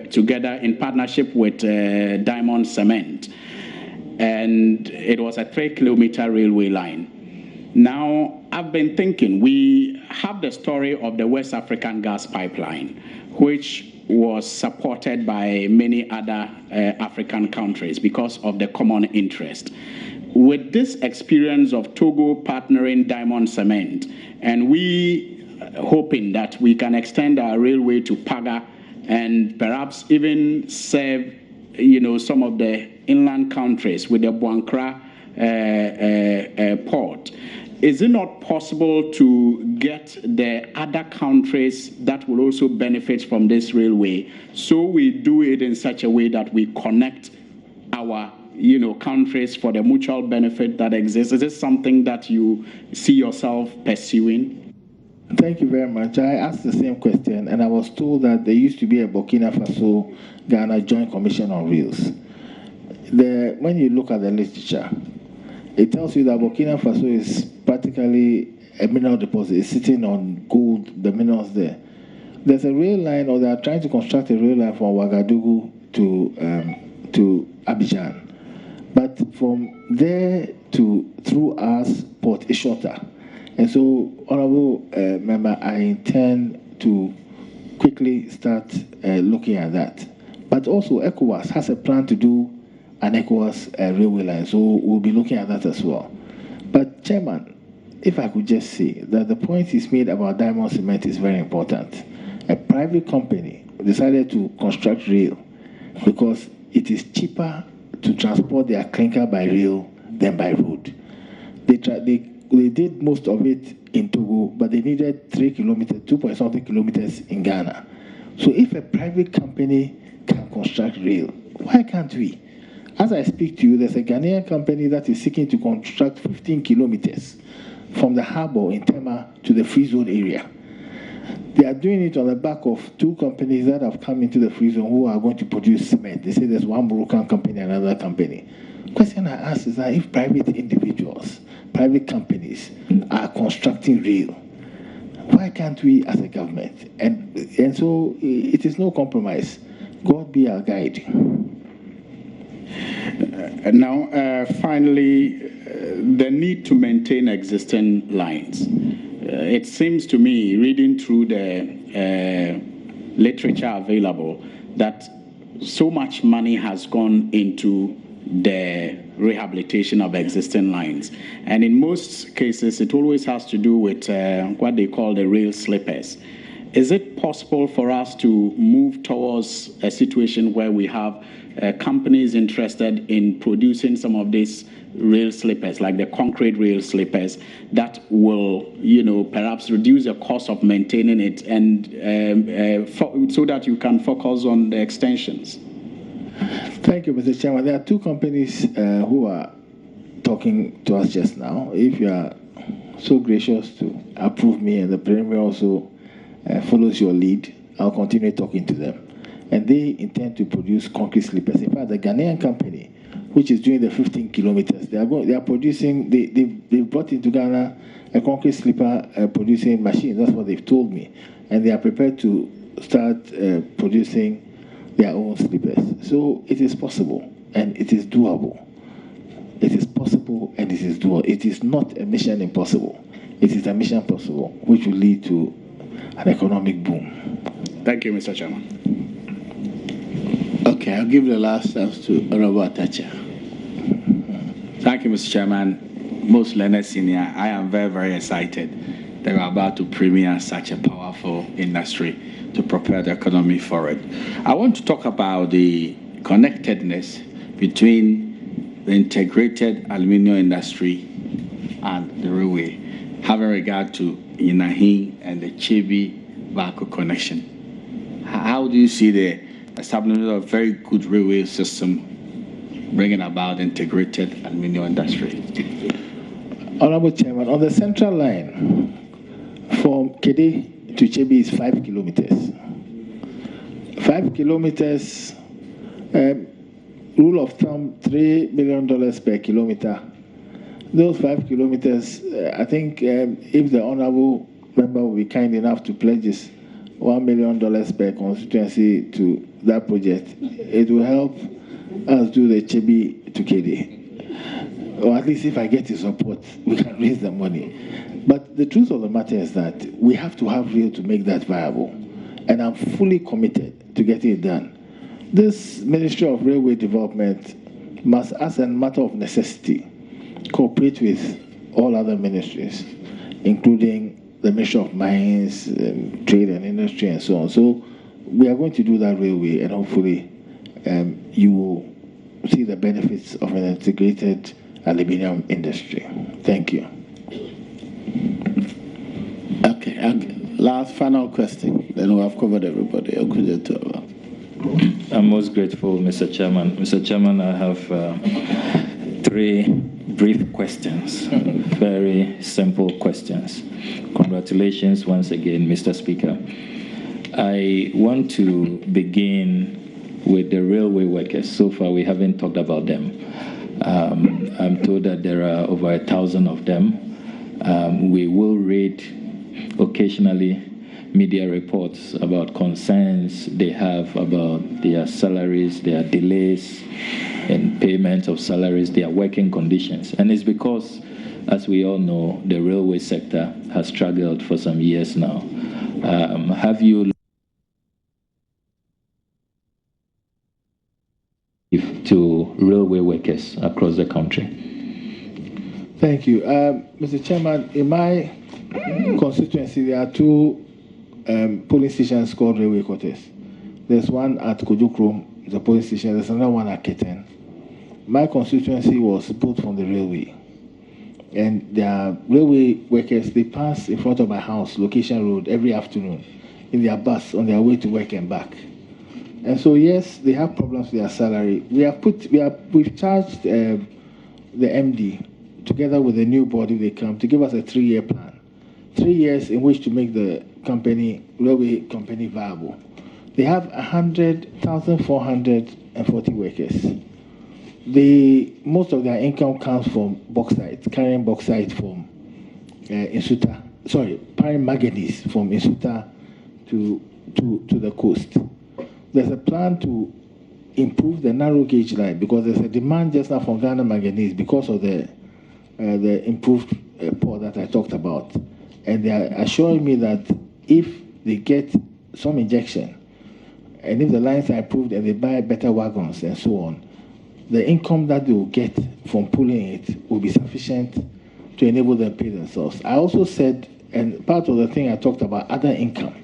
together in partnership with Diamond Cement. And it was a 3-kilometer railway line. Now, I've been thinking, we have the story of the West African gas pipeline, which was supported by many other African countries because of the common interest. With this experience of Togo partnering Diamond Cement, and we hoping that we can extend our railway to Paga and perhaps even serve, some of the inland countries with the Buankra port, is it not possible to get the other countries that will also benefit from this railway, so we do it in such a way that we connect our countries for the mutual benefit that exists? Is this something that you see yourself pursuing? Thank you very much. I asked the same question, and I was told that there used to be a Burkina Faso Ghana Joint Commission on Rails. When you look at the literature, it tells you that Burkina Faso is practically a mineral deposit. It's sitting on gold, the minerals there. There's a rail line, or they are trying to construct a rail line from Ouagadougou to Abidjan. But from there through us port is shorter. And so, Honorable Member, I intend to quickly start looking at that. But also, ECOWAS has a plan to do an ECOWAS railway line, so we'll be looking at that as well. But, Chairman, if I could just say that the point he's made about Diamond Cement is very important. A private company decided to construct rail because it is cheaper to transport their clinker by rail than by road. They did most of it in Togo, but they needed 3 kilometers, 2-point-something kilometers in Ghana. So if a private company can construct rail, why can't we? As I speak to you, there's a Ghanaian company that is seeking to construct 15 kilometers from the harbor in Tema to the free zone area. They are doing it on the back of 2 companies that have come into the free zone who are going to produce cement. They say there's one Moroccan company and another company. The question I ask is that if private individuals, private companies are constructing rail, why can't we as a government? And so it is no compromise. God be our guide. Now, finally, the need to maintain existing lines. It seems to me, reading through the literature available, that so much money has gone into the rehabilitation of existing lines. And in most cases, it always has to do with what they call the rail slippers. Is it possible for us to move towards a situation where we have companies interested in producing some of these rail slippers, like the concrete rail slippers, that will, perhaps reduce the cost of maintaining it, and so that you can focus on the extensions? Thank you, Mr. Chairman. There are 2 companies who are talking to us just now. If you are so gracious to approve me, and the Premier also follows your lead, I'll continue talking to them. And they intend to produce concrete slippers. In fact, the Ghanaian company, which is doing the 15 kilometers, they are producing. They've brought into Ghana a concrete slipper producing machine. That's what they've told me, and they are prepared to start producing their own sleepers. So it is possible and it is doable. It is possible and it is doable. It is not a mission impossible. It is a mission possible, which will lead to an economic boom. Thank you, Mr. Chairman. Okay, I'll give the last chance to Honorable Atacha. Thank you, Mr. Chairman. Most learned senior, I am very, very excited that we're about to premiere such a powerful industry to propel the economy forward. I want to talk about the connectedness between the integrated aluminium industry and the railway, having regard to Inahin and the Chebi-Baako connection. How do you see the establishment of a very good railway system bringing about integrated aluminium industry? Honorable Chairman, on the central line, from Kede to Chebi is 5 kilometers. 5 kilometers, rule of thumb, $3 million per kilometer. Those 5 kilometers, I think if the honorable member will be kind enough to pledge this $1 million per constituency to that project, it will help us do the Chebi to Kede. Or at least if I get his support, we can raise the money. But the truth of the matter is that we have to have rail to make that viable. And I'm fully committed to getting it done. This Ministry of Railway Development must, as a matter of necessity, cooperate with all other ministries, including the Ministry of Mines, Trade and Industry, and so on. So we are going to do that railway, and hopefully you will see the benefits of an integrated aluminium industry. Thank you. Okay. Last final question. Then we have covered everybody. I'm most grateful, Mr. Chairman. Mr. Chairman, I have 3 brief questions, very simple questions. Congratulations once again, Mr. Speaker. I want to begin with the railway workers. So far, we haven't talked about them. I'm told that there are over 1,000 of them. We will read occasionally media reports about concerns they have about their salaries, their delays in payment of salaries, their working conditions. And it's because, as we all know, the railway sector has struggled for some years now. Have you to railway workers across the country? Thank you. Mr. Chairman, in my constituency, there are 2 polling stations called railway quarters. There's one at Kojukrom, the polling station. There's another one at Keten. My constituency was built from the railway. And their railway workers, they pass in front of my house, Location Road, every afternoon in their bus on their way to work and back. And so, yes, they have problems with their salary. We've charged the MD, together with the new body they come, to give us a 3-year plan. 3 years in which to make the railway company viable. They have 100,440 workers. Most of their income comes from bauxite, carrying bauxite from Insuta. Carrying manganese from Insuta to the coast. There's a plan to improve the narrow gauge line because there's a demand just now from Ghana manganese because of the improved port that I talked about. And they are assuring me that if they get some injection, and if the lines are improved and they buy better wagons and so on, the income that they will get from pulling it will be sufficient to enable them to pay themselves. I also said, and part of the thing I talked about, other income,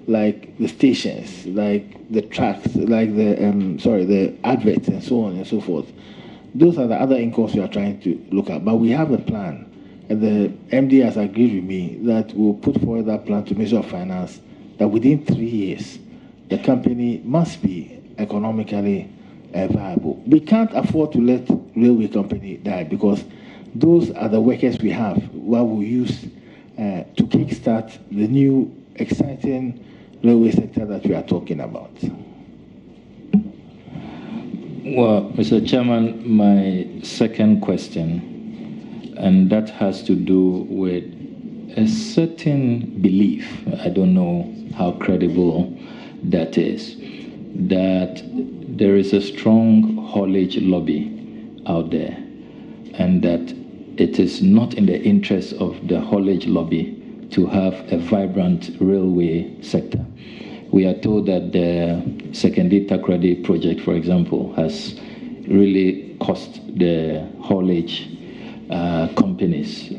like the stations, like the tracks, like the adverts and so on and so forth. Those are the other incomes we are trying to look at. But we have a plan, and the MD has agreed with me that we'll put forward that plan to Ministry of Finance that within 3 years, the company must be economically viable. We can't afford to let railway company die because those are the workers we have, what we use to kickstart the new exciting railway sector that we are talking about. Well, Mr. Chairman, my second question, and that has to do with a certain belief, I don't know how credible that is that there is a strong haulage lobby out there, and that it is not in the interest of the haulage lobby to have a vibrant railway sector. We are told that the Secondary Takoradi project, for example, has really cost the haulage companies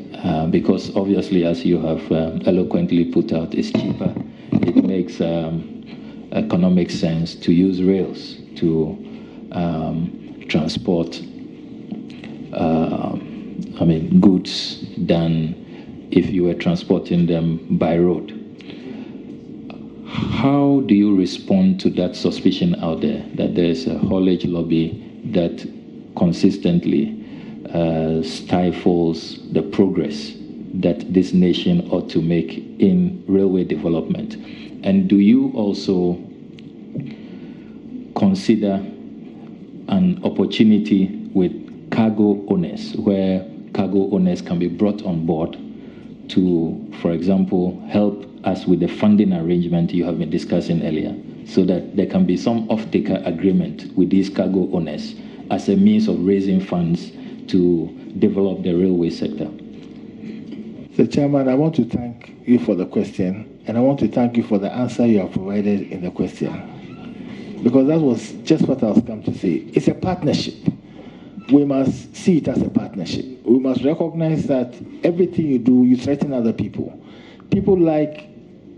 because obviously, as you have eloquently put out, it's cheaper. It makes economic sense to use rails to transport goods than if you were transporting them by road. How do you respond to that suspicion out there that there's a haulage lobby that consistently stifles the progress that this nation ought to make in railway development? And do you also consider an opportunity with cargo owners, where cargo owners can be brought on board to, for example, help us with the funding arrangement you have been discussing earlier, so that there can be some off-taker agreement with these cargo owners as a means of raising funds to develop the railway sector? So, Chairman, I want to thank you for the question, and I want to thank you for the answer you have provided in the question, because that was just what I was come to say. It's a partnership. We must see it as a partnership. We must recognize that everything you do, you threaten other people. People like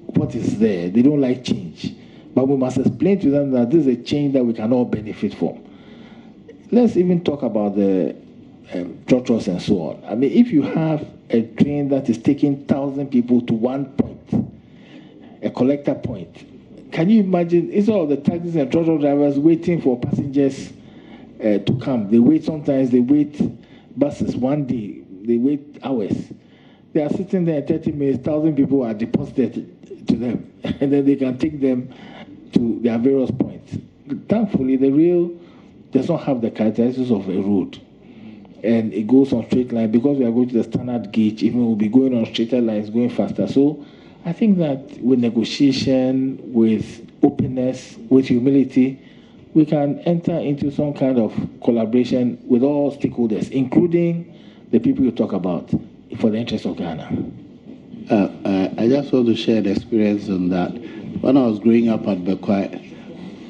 what is there. They don't like change. But we must explain to them that this is a change that we can all benefit from. Let's even talk about the trotros and so on. I mean, if you have a train that is taking 1,000 people to one point, a collector point, can you imagine, instead of the taxis and trotro drivers waiting for passengers to come, they wait buses one day, they wait hours. They are sitting there 30 minutes, 1,000 people are deposited to them, and then they can take them to their various points. Thankfully, the rail does not have the characteristics of a road, and it goes on straight line. Because we are going to the standard gauge, even we'll be going on straighter lines, going faster. So I think that with negotiation, with openness, with humility, we can enter into some kind of collaboration with all stakeholders, including the people you talk about, for the interest of Ghana. I just want to share an experience on that. When I was growing up at Bekwai,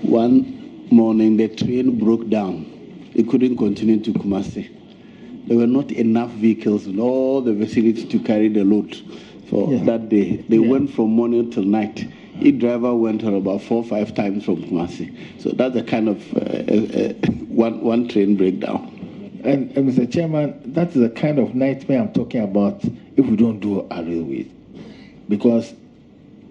one morning the train broke down. It couldn't continue to Kumasi. There were not enough vehicles in all the facilities to carry the load for that day. They went from morning till night. Each driver went on about 4 or 5 times from Kumasi. So that's a kind of one train breakdown. And Mr. Chairman, that's the kind of nightmare I'm talking about if we don't do our railways. Because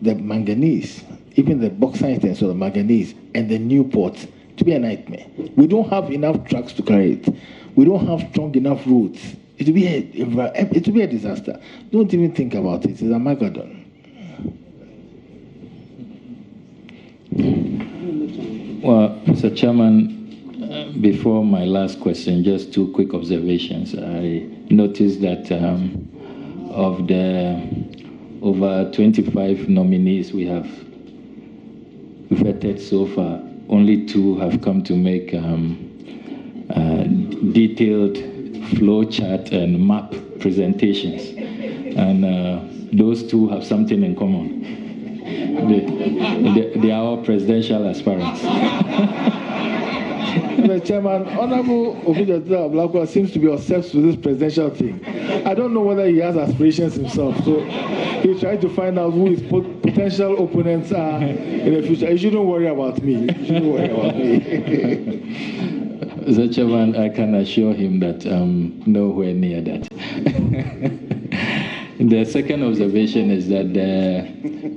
the manganese, even the bauxite and so the manganese and the new ports, to be a nightmare. We don't have enough trucks to carry it. We don't have strong enough roads. It will be a disaster. Don't even think about it. It's a Armageddon. Well, Mr. Chairman, before my last question, just 2 quick observations. I noticed that of the over 25 nominees we have vetted so far, only 2 have come to make detailed flow chart and map presentations. And those 2 have something in common. They are all presidential aspirants. Mr. Chairman, Honorable Ovidio Blackwell seems to be obsessed with this presidential thing. I don't know whether he has aspirations himself, so he's trying to find out who his potential opponents are in the future. You shouldn't worry about me. Mr. Chairman, I can assure him that I'm nowhere near that. The second observation is that the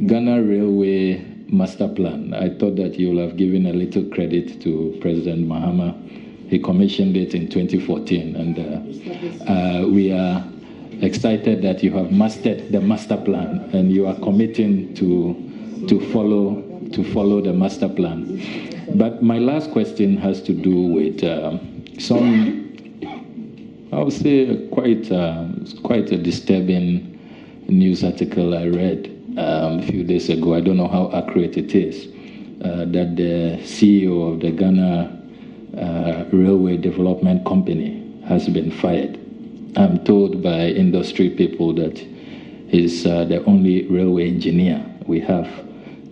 Ghana Railway Master Plan, I thought that you will have given a little credit to President Mahama. He commissioned it in 2014, and we are excited that you have mastered the master plan and you are committing to follow the master plan. But my last question has to do with some, I would say, quite a disturbing news article I read a few days ago. I don't know how accurate it is, that the CEO of the Ghana Railway Development Company has been fired. I'm told by industry people that he's the only railway engineer we have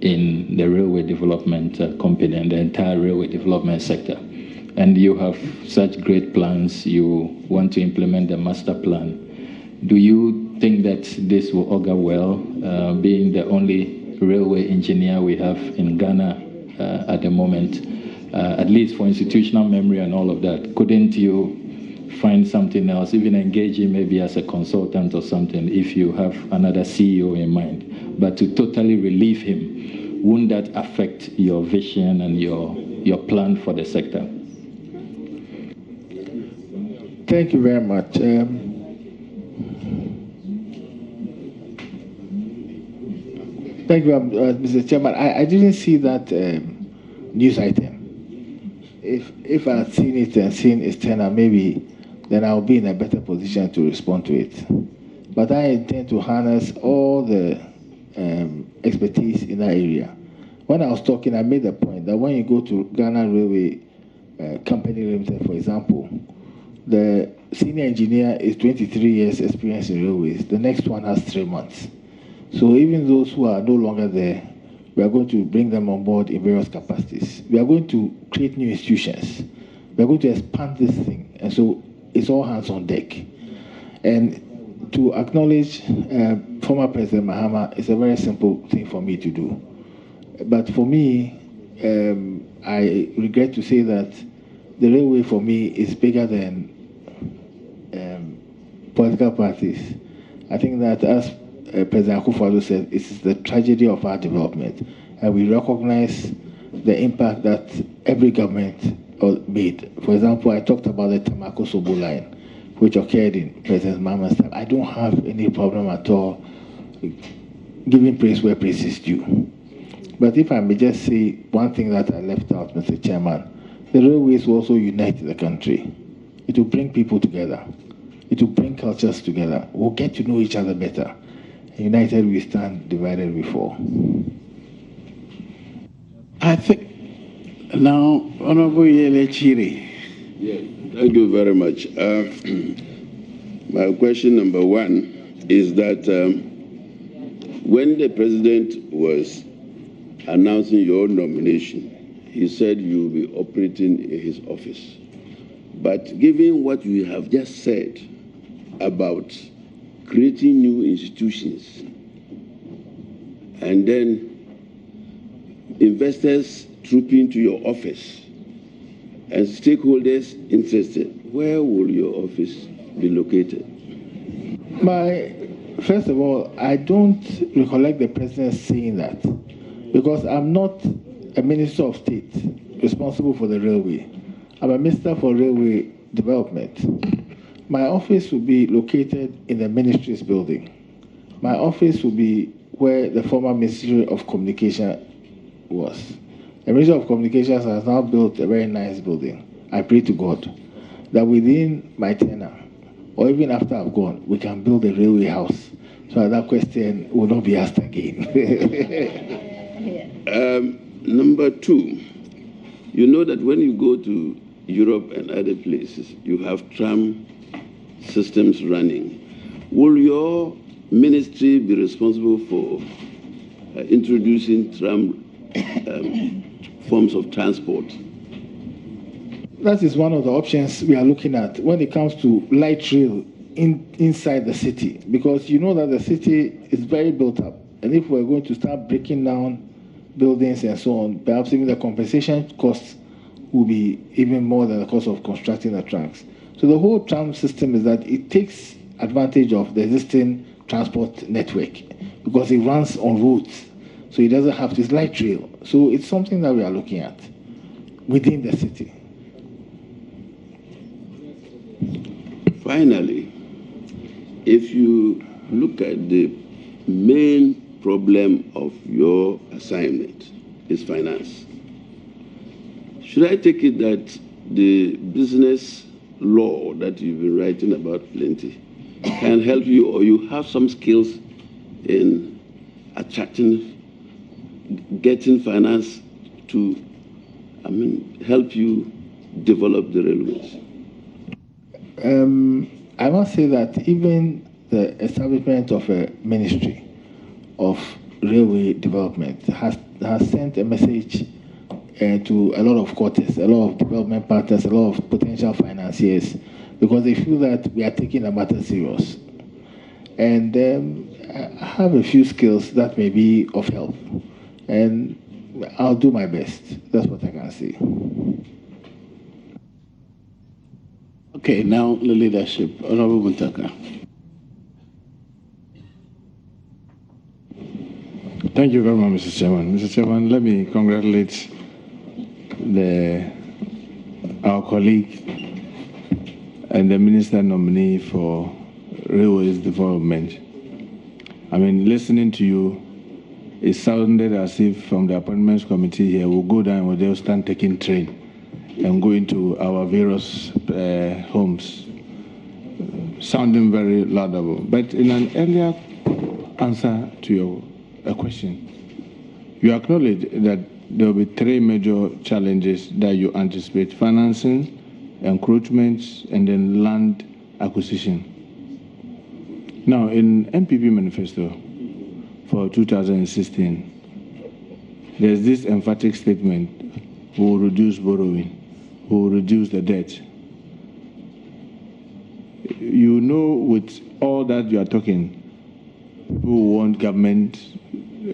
in the railway development company and the entire railway development sector. And you have such great plans, you want to implement the master plan. Do you think that this will augur well, being the only railway engineer we have in Ghana at the moment, at least for institutional memory and all of that? Couldn't you find something else, even engage him maybe as a consultant or something, if you have another CEO in mind? But to totally relieve him, wouldn't that affect your vision and your plan for the sector? Thank you very much. Thank you, Mr. Chairman. I didn't see that news item. If I had seen it and seen its tenor, maybe then I'll be in a better position to respond to it. But I intend to harness all the expertise in that area. When I was talking, I made the point that when you go to Ghana Railway Company Limited, for example, the senior engineer is 23 years experience in railways. The next one has 3 months. So even those who are no longer there, we are going to bring them on board in various capacities. We are going to create new institutions. We are going to expand this thing. And so it's all hands on deck. And to acknowledge former President Mahama is a very simple thing for me to do. But for me, I regret to say that the railway for me is bigger than political parties. I think that, as President Akufo-Addo said, it is the tragedy of our development, and we recognize the impact that every government made. For example, I talked about the Tamako-Sobo line, which occurred in President Mahama's time. I don't have any problem at all giving praise where praise is due. But if I may just say one thing that I left out, Mr. Chairman, the railways will also unite the country. It will bring people together. It will bring cultures together. We'll get to know each other better. United we stand, divided we fall. I think now, Honorable Yele Chiri. Yeah, thank you very much. My question number one is that when the president was announcing your nomination, he said you will be operating in his office. But given what you have just said about creating new institutions and then investors trooping to your office and stakeholders interested, where will your office be located? First of all, I don't recollect the president saying that, because I'm not a minister of state responsible for the railway. I'm a minister for railway development. My office will be located in the ministry's building. My office will be where the former Ministry of Communication was. The Ministry of Communications has now built a very nice building. I pray to God that within my tenure, or even after I've gone, we can build a railway house, so that question will not be asked again. Number two, you know that when you go to Europe and other places, you have tram systems running. Will your ministry be responsible for introducing tram forms of transport? That is one of the options we are looking at when it comes to light rail inside the city, because you know that the city is very built up, and if we're going to start breaking down buildings and so on, perhaps even the compensation costs will be even more than the cost of constructing the tracks. So the whole tram system is that it takes advantage of the existing transport network because it runs on roads, so it doesn't have this light rail. So it's something that we are looking at within the city. Finally, if you look at the main problem of your assignment is finance, should I take it that the business law that you've been writing about plenty can help you, or you have some skills in attracting, getting finance to, help you develop the railways? I must say that even the establishment of a ministry of railway development has sent a message to a lot of quarters, a lot of development partners, a lot of potential financiers, because they feel that we are taking the matter serious. And I have a few skills that may be of help, and I'll do my best. That's what I can say. Okay, now the leadership. Honorable Muntaka. Thank you very much, Mr. Chairman. Mr. Chairman, let me congratulate our colleague and the minister nominee for railways development. Listening to you, it sounded as if from the appointments committee here, we'll go down with they'll start taking train and go into our various homes, sounding very laudable. But in an earlier answer to your question, you acknowledge that there will be three major challenges that you anticipate: financing, encroachments, and then land acquisition. Now, in NPP manifesto for 2016, there's this emphatic statement: we will reduce borrowing, we will reduce the debt. You know, with all that you are talking, people want government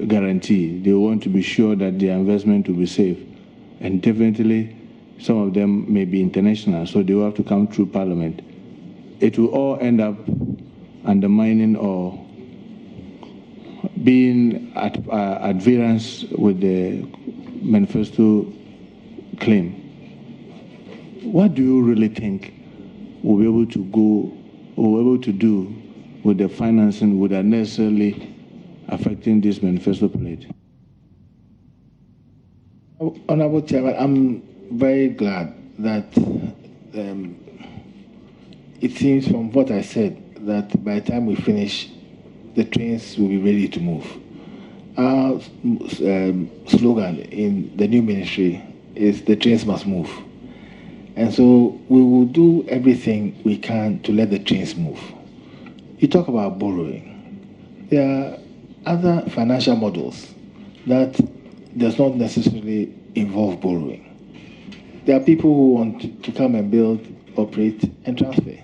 guarantee. They want to be sure that their investment will be safe. And definitely, some of them may be international, so they will have to come through Parliament. It will all end up undermining or being at variance with the manifesto claim. What do you really think we'll be able to do with the financing without necessarily affecting this manifesto pledge? Honorable Chairman, I'm very glad that it seems from what I said that by the time we finish, the trains will be ready to move. Our slogan in the new ministry is "the trains must move." And so we will do everything we can to let the trains move. You talk about borrowing. There are other financial models that does not necessarily involve borrowing. There are people who want to come and build, operate, and transfer.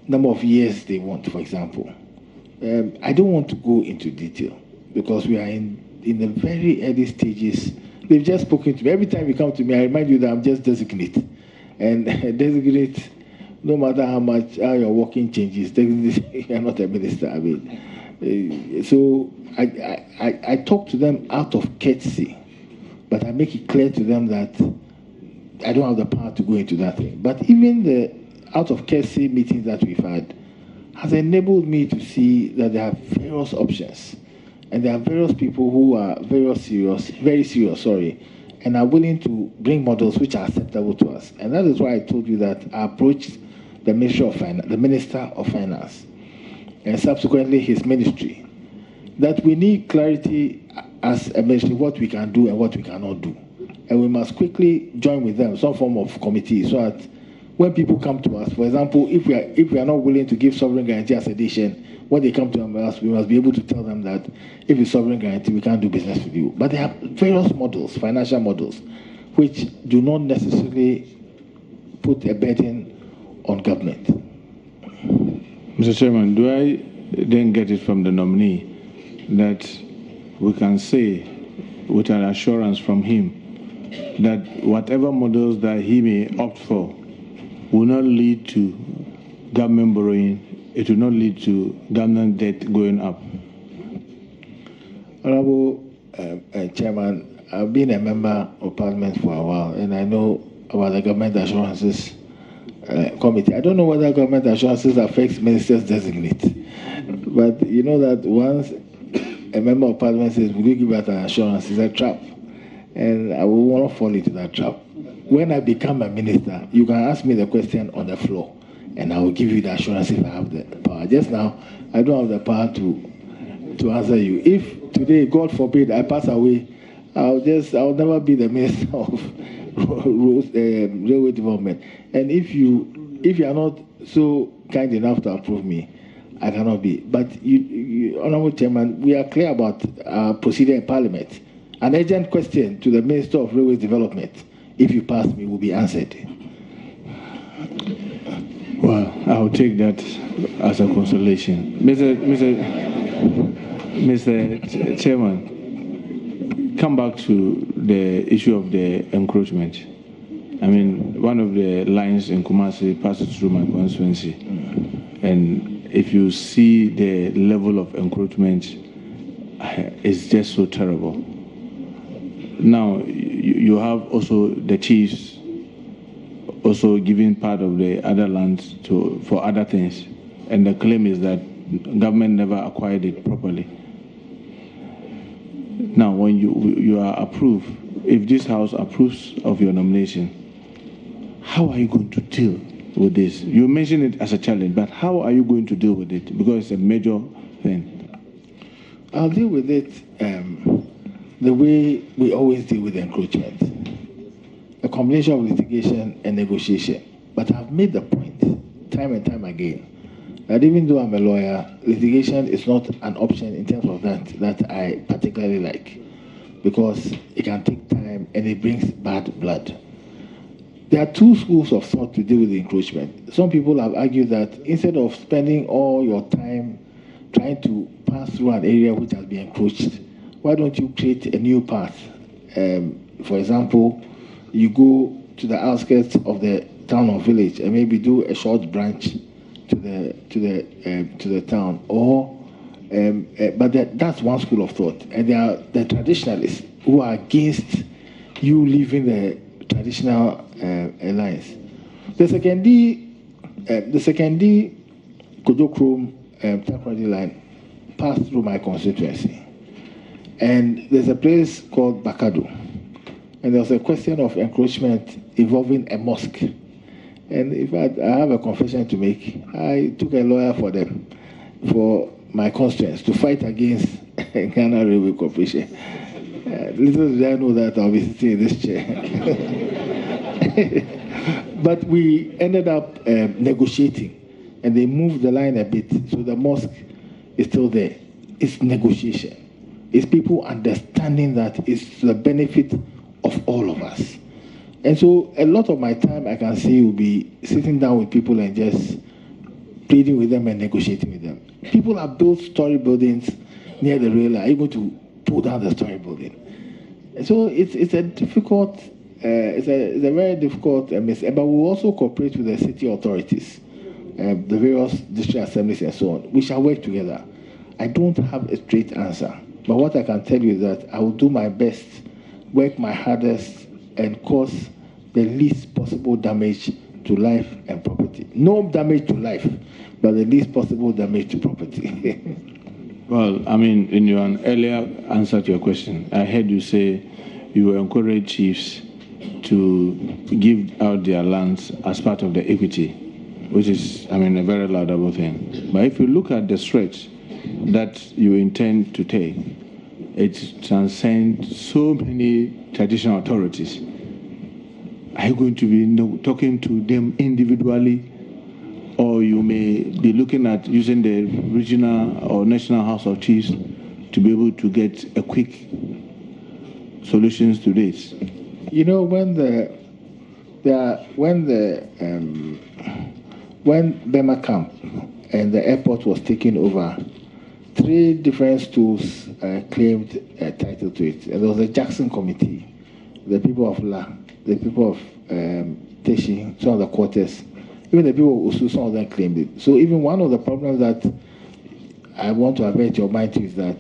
Number of years they want, for example. I don't want to go into detail because we are in the very early stages. They've just spoken to me. Every time you come to me, I remind you that I'm just designate. And designate, no matter how your working changes, you're not a minister. So I talk to them out of courtesy, but I make it clear to them that I don't have the power to go into that thing. But even the out of courtesy meetings that we've had has enabled me to see that there are various options. And there are various people who are very serious, and are willing to bring models which are acceptable to us. And that is why I told you that I approached the Minister of Finance, and subsequently his ministry, that we need clarity as a ministry what we can do and what we cannot do. And we must quickly join with them, some form of committee, so that when people come to us, for example, if we are not willing to give sovereign guarantee as addition, when they come to us, we must be able to tell them that if it's sovereign guarantee, we can't do business with you. But there are various models, financial models, which do not necessarily put a burden on government. Mr. Chairman, do I then get it from the nominee that we can say with an assurance from him that whatever models that he may opt for will not lead to government borrowing, it will not lead to government debt going up? Honorable Chairman, I've been a member of Parliament for a while, and I know about the government assurances committee. I don't know whether government assurances affects ministers-designate, but you know that once a member of Parliament says, "Will you give us an assurance?" It's a trap, and I will want to fall into that trap. When I become a minister, you can ask me the question on the floor, and I will give you the assurance if I have the power. Just now, I don't have the power to answer you. If today, God forbid, I pass away, I'll never be the minister of railway development. And if you are not so kind enough to approve me, I cannot be. But you Honorable Chairman, we are clear about our procedure in Parliament. An urgent question to the Minister of Railway Development, if you pass me, will be answered. Well, I'll take that as a consolation. Mr. Chairman, come back to the issue of the encroachment. I mean, one of the lines in Kumasi passes through my constituency. And if you see the level of encroachment, it's just so terrible. Now, you have also the chiefs also giving part of the other lands for other things. And the claim is that government never acquired it properly. Now, when you are approved, if this House approves of your nomination, how are you going to deal with this? You mentioned it as a challenge, but how are you going to deal with it? Because it's a major thing. I'll deal with it the way we always deal with encroachment. A combination of litigation and negotiation. But I've made the point, time and time again, that even though I'm a lawyer, litigation is not an option in terms of that I particularly like, because it can take time and it brings bad blood. There are two schools of thought to deal with the encroachment. Some people have argued that instead of spending all your time trying to pass through an area which has been encroached, why don't you create a new path? For example, you go to the outskirts of the town or village and maybe do a short branch to the town, but that's one school of thought. And there are the traditionalists who are against you leaving the traditional alliance. The second Kojokrom Takoradi line passed through my constituency, and there's a place called Bakado, and there was a question of encroachment involving a mosque. And in fact, I have a confession to make. I took a lawyer for them, for my constituents, to fight against Ghana Railway Corporation. Little did I know that I'll be sitting in this chair. But we ended up negotiating, and they moved the line a bit, so the mosque is still there. It's negotiation. It's people understanding that it's to the benefit of all of us. And so a lot of my time I can see will be sitting down with people and just pleading with them and negotiating with them. People have built story buildings near the rail, are able to pull down the story building. And so it's a difficult, it's a very difficult mess. But we will also cooperate with the city authorities, the various district assemblies and so on. We shall work together. I don't have a straight answer, but what I can tell you is that I will do my best, work my hardest, and cause the least possible damage to life and property. No damage to life, but the least possible damage to property. Well, I mean, in your earlier answer to your question, I heard you say you will encourage chiefs to give out their lands as part of the equity, which is, I mean, a very laudable thing. But if you look at the stretch that you intend to take, it transcends so many traditional authorities. Are you going to be talking to them individually, or you may be looking at using the regional or national House of Chiefs to be able to get a quick solutions to this? You know, when Burma camp and the airport was taken over, 3 different stools claimed a title to it. And there was a Jackson committee, the people of La, the people of Teshi, some of the quarters, even the people of Usu, some of them claimed it. So even one of the problems that I want to avert your mind to is that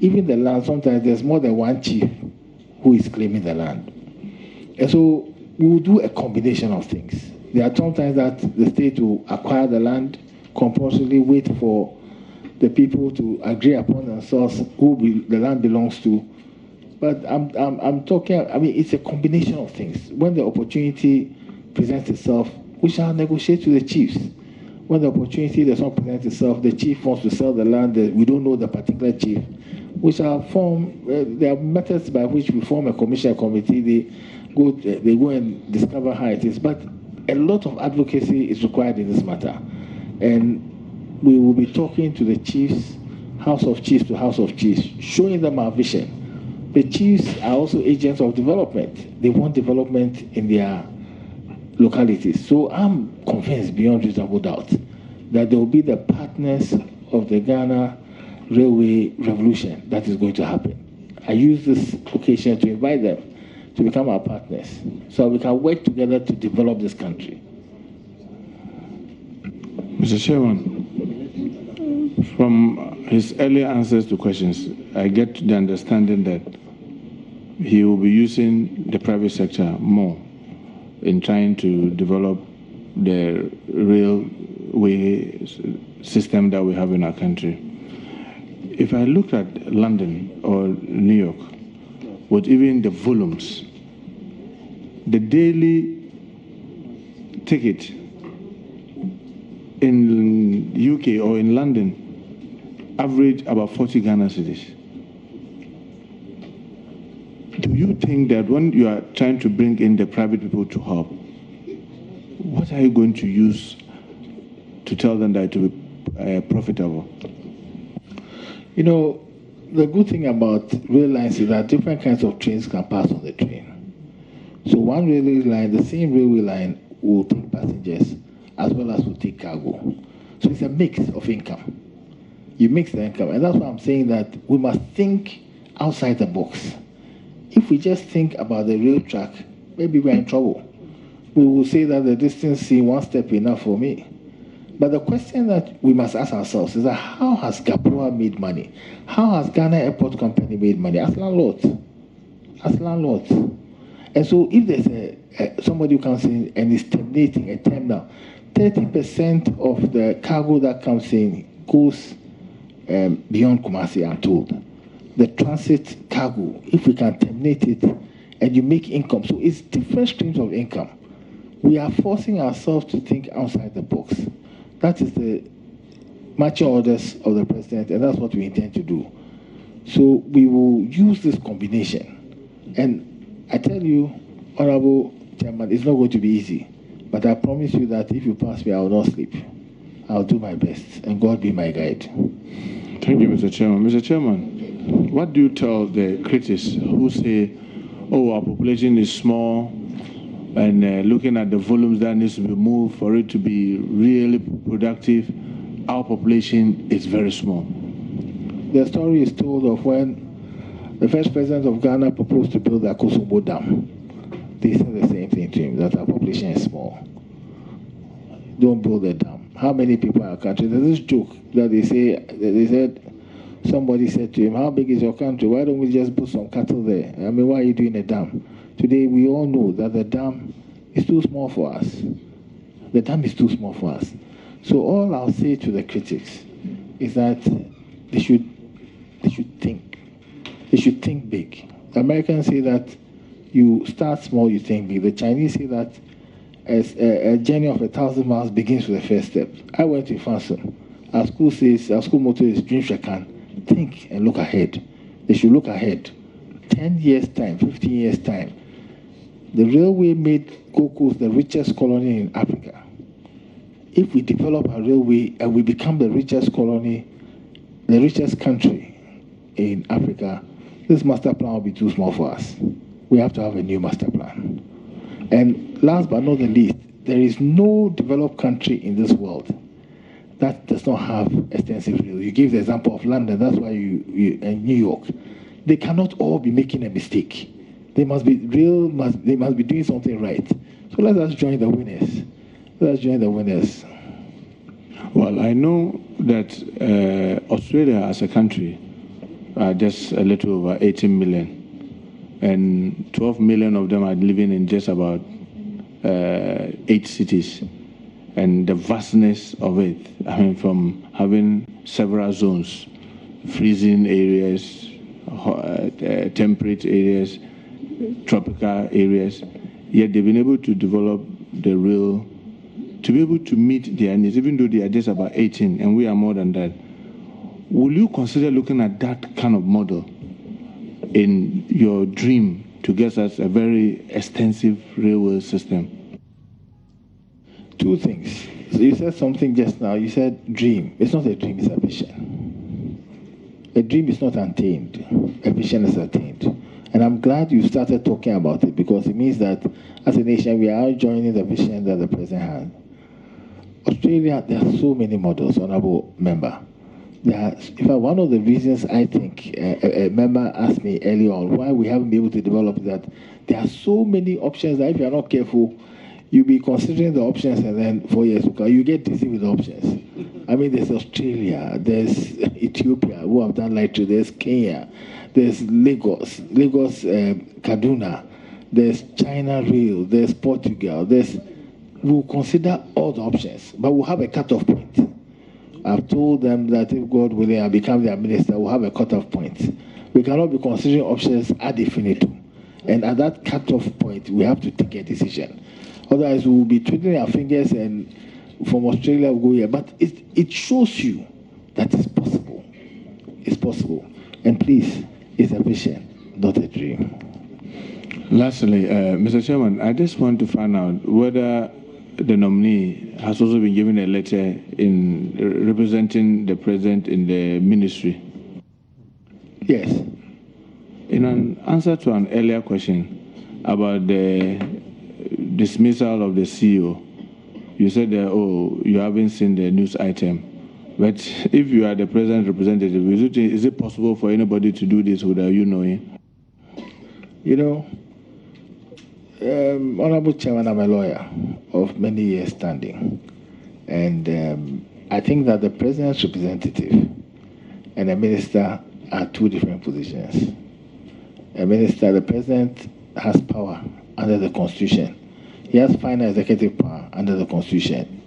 even the land, sometimes there's more than one chief who is claiming the land. And so we will do a combination of things. There are sometimes that the state will acquire the land, compulsorily wait for the people to agree upon themselves who the land belongs to. But I'm talking, I mean, it's a combination of things. When the opportunity presents itself, we shall negotiate with the chiefs. When the opportunity does not present itself, the chief wants to sell the land, we don't know the particular chief, We shall form. There are methods by which we form a commission committee. They go and discover how it is. But a lot of advocacy is required in this matter, and we will be talking to the chiefs, House of Chiefs to House of Chiefs, showing them our vision. The chiefs are also agents of development. They want development in their localities. So I'm convinced beyond reasonable doubt that they will be the partners of the Ghana railway revolution that is going to happen. I use this occasion to invite them to become our partners so we can work together to develop this country. Mr. Chairman, from his earlier answers to questions, I get the understanding that he will be using the private sector more in trying to develop the railway system that we have in our country. If I look at London or New York, with even the volumes, the daily ticket in UK or in London average about 40 Ghana cedis. Do you think that when you are trying to bring in the private people to help, what are you going to use to tell them that it will be profitable? You know, the good thing about rail lines is that different kinds of trains can pass on the train. So one railway line, the same railway line, will take passengers as well as will take cargo. So it's a mix of income. You mix the income, and that's why I'm saying that we must think outside the box. If we just think about the rail track, maybe we're in trouble. We will say that the distance seen one step enough for me. But the question that we must ask ourselves is that how has GAPROA made money? How has Ghana Airport Company made money? As landlords. As landlords. And so if there's somebody who comes in and is terminating a terminal, 30% of the cargo that comes in goes beyond Kumasi, I'm told. The transit cargo, if we can terminate it and you make income. So it's different streams of income. We are forcing ourselves to think outside the box. That is the marching orders of the president, and that's what we intend to do. So we will use this combination. And I tell you, Honorable Chairman, it's not going to be easy. But I promise you that if you pass me, I will not sleep. I'll do my best, and God be my guide. Thank you, Mr. Chairman. Mr. Chairman, what do you tell the critics who say, oh, our population is small, and looking at the volumes that needs to be moved for it to be really productive, our population is very small? The story is told of when the first president of Ghana proposed to build the Akosombo Dam. They said the same thing to him, that our population is small. Don't build a dam. How many people in our country? There's this joke that they said, somebody said to him, how big is your country? Why don't we just put some cattle there? I mean, why are you doing a dam? Today, we all know that the dam is too small for us. The dam is too small for us. So all I'll say to the critics is that they should think. They should think big. The Americans say that you start small, you think big. The Chinese say that as a journey of 1,000 miles begins with the first step. I went to Fanson. Our school motto is Dream Shakan. Think and look ahead. They should look ahead. 10 years' time, 15 years' time. The railway made Gold Coast the richest colony in Africa. If we develop our railway and we become the richest colony, the richest country in Africa, this master plan will be too small for us. We have to have a new master plan. And last but not the least, there is no developed country in this world that does not have extensive rail. You give the example of London, that's why and New York. They cannot all be making a mistake. They must be they must be doing something right. So let us join the winners. Let us join the winners. Well, I know that Australia as a country are just a little over 18 million, and 12 million of them are living in just about 8 cities. And the vastness of it, I mean, from having several zones, freezing areas, temperate areas, tropical areas, yet they've been able to develop the rail to be able to meet their needs, even though they are just about 18 and we are more than that. will you consider looking at that kind of model in your dream to get us a very extensive railway system? Two things. So you said something just now. You said dream. It's not a dream, it's a vision. A dream is not attained. A vision is attained. And I'm glad you started talking about it, because it means that as a nation, we are joining the vision that the president has. Australia, there are so many models, Honorable Member. In fact, one of the reasons I think a member asked me early on why we haven't been able to develop that, there are so many options that if you are not careful, you'll be considering the options, and then 4 years ago, you get dizzy with the options. I mean, there's Australia, there's Ethiopia, who have done light rail, there's Kenya, there's Lagos, Kaduna, there's China Rail, there's Portugal, we'll consider all the options, but we'll have a cutoff point. I've told them that if God willing, I become their minister, we'll have a cutoff point. We cannot be considering options ad infinitum. And at that cutoff point, we have to take a decision. Otherwise, we will be twiddling our fingers and from Australia we'll go here. But it shows you that it's possible. It's possible. And please, it's a vision, not a dream. Lastly, Mr. Chairman, I just want to find out whether the nominee has also been given a letter in representing the president in the ministry. Yes. In an answer to an earlier question about the dismissal of the CEO, you said that, you haven't seen the news item. But if you are the president's representative, is it possible for anybody to do this without you knowing? You know, Honorable Chairman, I'm a lawyer of many years standing. And I think that the president's representative and a minister are two different positions. A minister, the president has power under the Constitution. He has final executive power under the Constitution.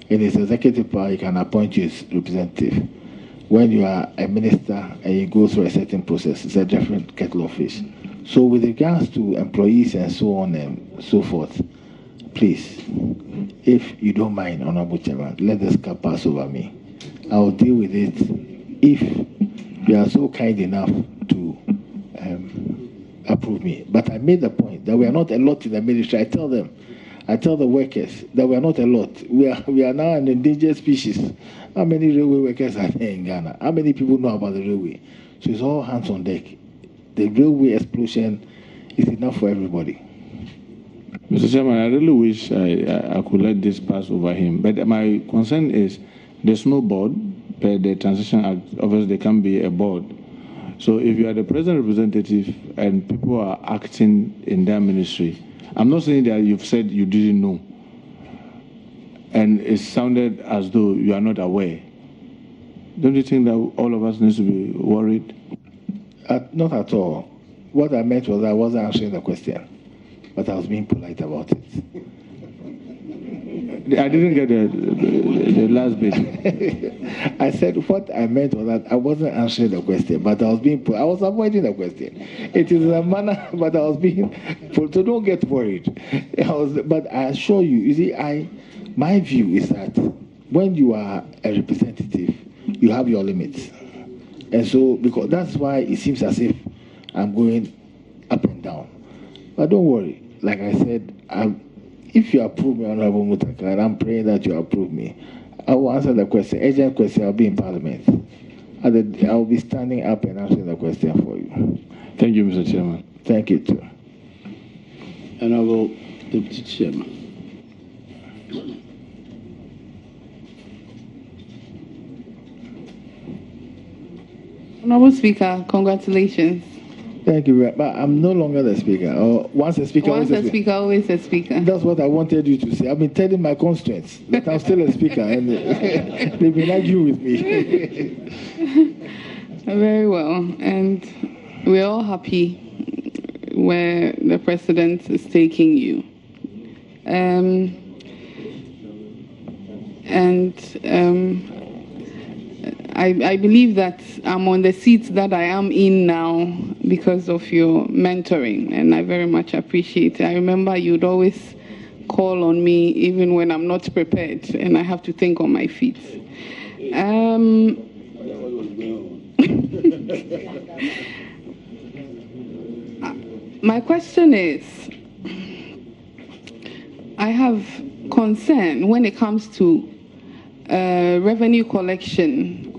In his executive power, he can appoint you as representative. When you are a minister and you go through a certain process, it's a different kettle of fish. So with regards to employees and so on and so forth, please, if you don't mind, Honorable Chairman, let this cup pass over me. I will deal with it if you are so kind enough to approve me. But I made the point that we are not a lot in the ministry. I tell the workers that we are not a lot. We are now an endangered species. How many railway workers are there in Ghana? How many people know about the railway? So it's all hands on deck. The railway explosion is enough for everybody. Mr. Chairman, I really wish I could let this pass over him. But my concern is there's no board. But the Transition Act, obviously, there can be a board. So if you are the president representative and people are acting in their ministry, I'm not saying that you've said you didn't know. And it sounded as though you are not aware. Don't you think that all of us need to be worried? Not at all. What I meant was I wasn't answering the question, but I was being polite about it. I didn't get the last bit. I said what I meant was that I wasn't answering the question, but I was avoiding the question. It is a manner, but I was being. So don't get worried. But I assure you, you see, my view is that when you are a representative, you have your limits, and so because that's why it seems as if I'm going up and down. But don't worry. Like I said, if you approve me, Honorable Mutaka, and I'm praying that you approve me, I will answer the question. Urgent question, I'll be in Parliament. I will be standing up and answering the question for you. Thank you, Mr. Chairman. Thank you, too. Honorable Deputy Chairman. Honorable Speaker, congratulations. Thank you, but I'm no longer the speaker. Once a speaker, always a speaker, always a speaker. That's what I wanted you to say. I've been telling my constituents that I'm still a speaker, and they've been arguing with me. Very well, and we're all happy where the president is taking you. I believe that I'm on the seat that I am in now because of your mentoring, and I very much appreciate it. I remember you'd always call on me even when I'm not prepared and I have to think on my feet. My question is, I have concern when it comes to revenue collection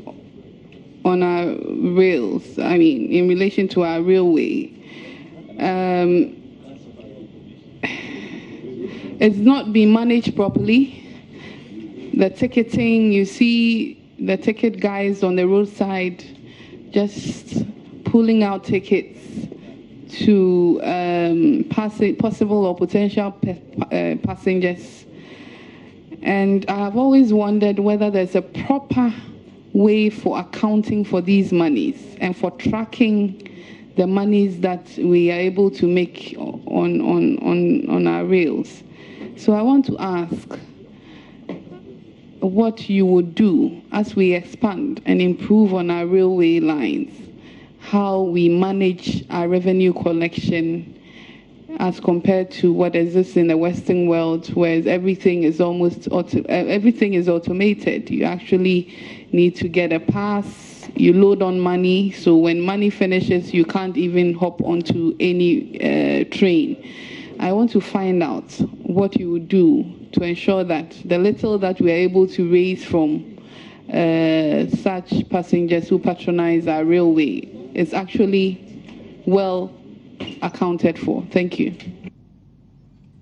on our rails, I mean, in relation to our railway. It's not being managed properly. The ticketing, you see the ticket guys on the roadside just pulling out tickets to possible or potential passengers. And I have always wondered whether there's a proper way for accounting for these monies and for tracking the monies that we are able to make on our rails. So I want to ask what you would do as we expand and improve on our railway lines, how we manage our revenue collection as compared to what exists in the Western world, where everything is everything is automated. You actually need to get a pass, you load on money, so when money finishes, you can't even hop onto any train. I want to find out what you would do to ensure that the little that we are able to raise from such passengers who patronize our railway is actually well accounted for. Thank you.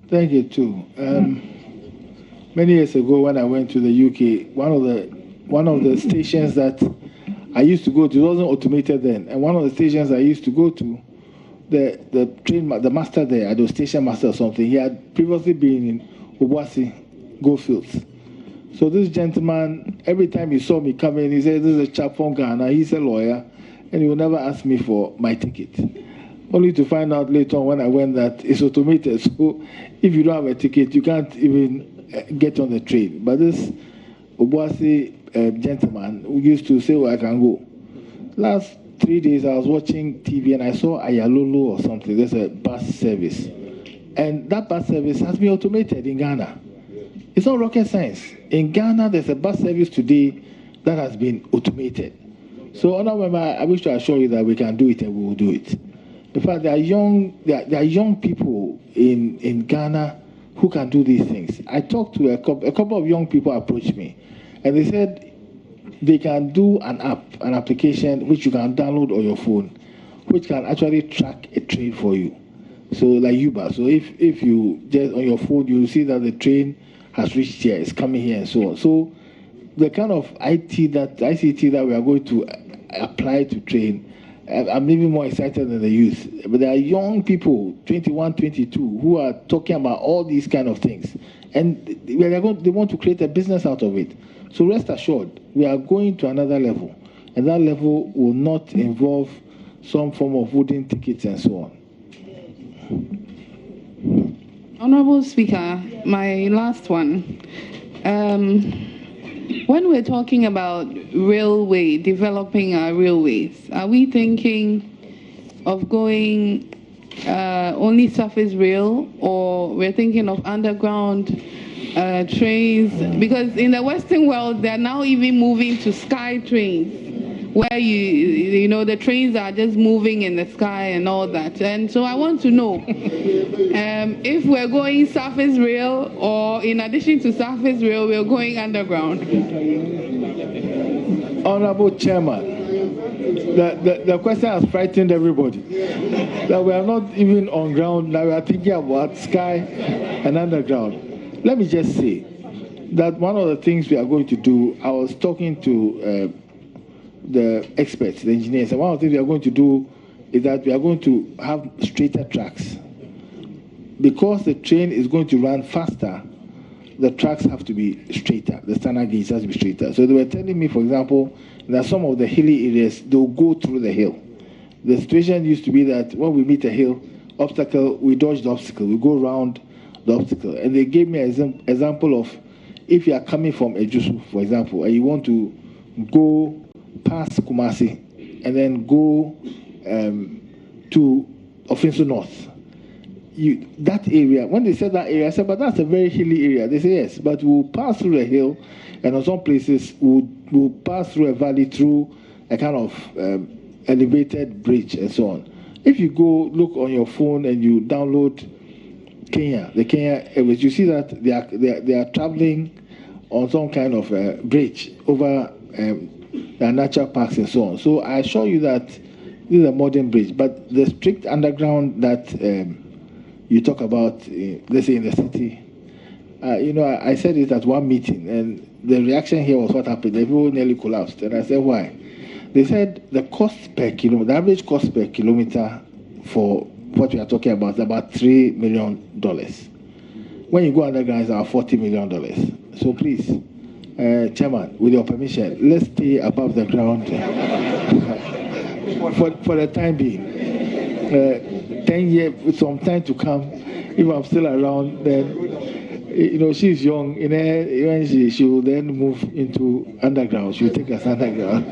Thank you too. Many years ago, when I went to the UK, one of the stations that I used to go to, it wasn't automated then, and one of the stations I used to go to, the master there, the station master or something, he had previously been in Obuasi Goldfields. So this gentleman, every time he saw me coming, he said, "This is a chap from Ghana. He's a lawyer, and he will never ask me for my ticket." Only to find out later on when I went that it's automated. So if you don't have a ticket, you can't even get on the train. But this Obuasi gentleman who used to say, "Well, I can go." Last 3 days, I was watching TV and I saw Ayalolo or something. There's a bus service. And that bus service has been automated in Ghana. It's not rocket science. In Ghana, there's a bus service today that has been automated. So, I wish to assure you that we can do it and we will do it. In fact, there are young people in Ghana who can do these things. I talked to a couple of young people approached me, and they said they can do an application which you can download on your phone, which can actually track a train for you. So like Uber. So if you just on your phone, you see that the train has reached here, it's coming here, and so on. So the kind of ICT that we are going to apply to train, I'm even more excited than the youth. But there are young people, 21, 22, who are talking about all these kind of things. And they want to create a business out of it. So rest assured, we are going to another level. And that level will not involve some form of wooden tickets and so on. Honorable Speaker, my last one. When we're talking about developing our railways, are we thinking of going only surface rail, or we're thinking of underground trains? Because in the Western world, they're now even moving to sky trains, where you know the trains are just moving in the sky and all that. And so I want to know if we're going surface rail, or in addition to surface rail, we're going underground. Honorable Chairman, the question has frightened everybody. That we are not even on ground, now we are thinking about sky and underground. Let me just say that one of the things we are going to do, I was talking to the experts, the engineers, and one of the things we are going to do is that we are going to have straighter tracks. Because the train is going to run faster, the tracks have to be straighter. The standard gauge has to be straighter. So they were telling me, for example, that some of the hilly areas, they'll go through the hill. The situation used to be that when we meet a hill obstacle, we dodge the obstacle. We go around the obstacle. And they gave me an example of if you are coming from Ejusu, for example, and you want to go past Kumasi and then go to Ofinsu North. That area, when they said that area, I said, but that's a very hilly area. They say, yes, but we'll pass through a hill, and on some places, we'll pass through a valley through a kind of elevated bridge and so on. If you go look on your phone and you download the Kenya Airways, you see that they are traveling on some kind of bridge over their natural parks and so on. So I assure you that this is a modern bridge, but the strict underground that you talk about, let's say in the city, I said it at one meeting, and the reaction here was what happened. The people nearly collapsed, and I said, why? They said the cost per kilometer, the average cost per kilometer for what we are talking about is about $3 million. When you go underground, it's about $40 million. So please, Chairman, with your permission, let's stay above the ground for the time being. 10 years, with some time to come, if I'm still around, then she's young. When she will then move into underground, she'll take us underground.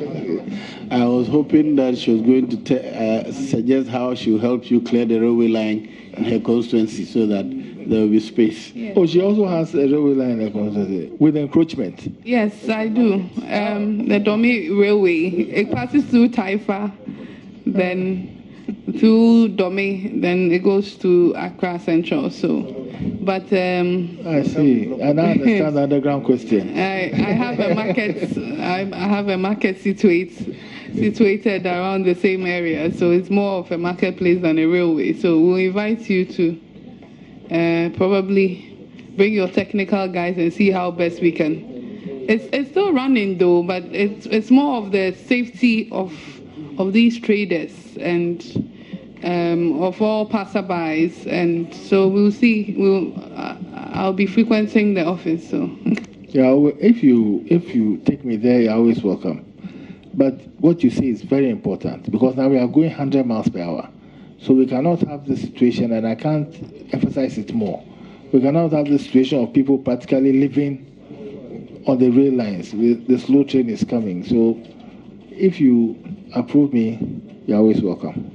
I was hoping that she was going to suggest how she will help you clear the railway line in her constituency so that there will be space. Yes. Oh, she also has a railway line in her constituency with encroachment. Yes, I do. The Domi Railway, it passes through Taifa, then through Domi, then it goes to Accra Central. So, but I see. And I understand the underground question. I have a market. I have a market situated around the same area, so it's more of a marketplace than a railway. So we'll invite you to probably bring your technical guys and see how best we can. It's still running though, but it's more of the safety of these traders and of all passerbys, and so we'll see. I'll be frequenting the office. So yeah, if you take me there, you're always welcome. But what you say is very important, because now we are going 100 miles per hour, so we cannot have this situation, and I can't emphasize it more. We cannot have the situation of people practically living on the rail lines. The slow train is coming. So if you approve me, you're always welcome.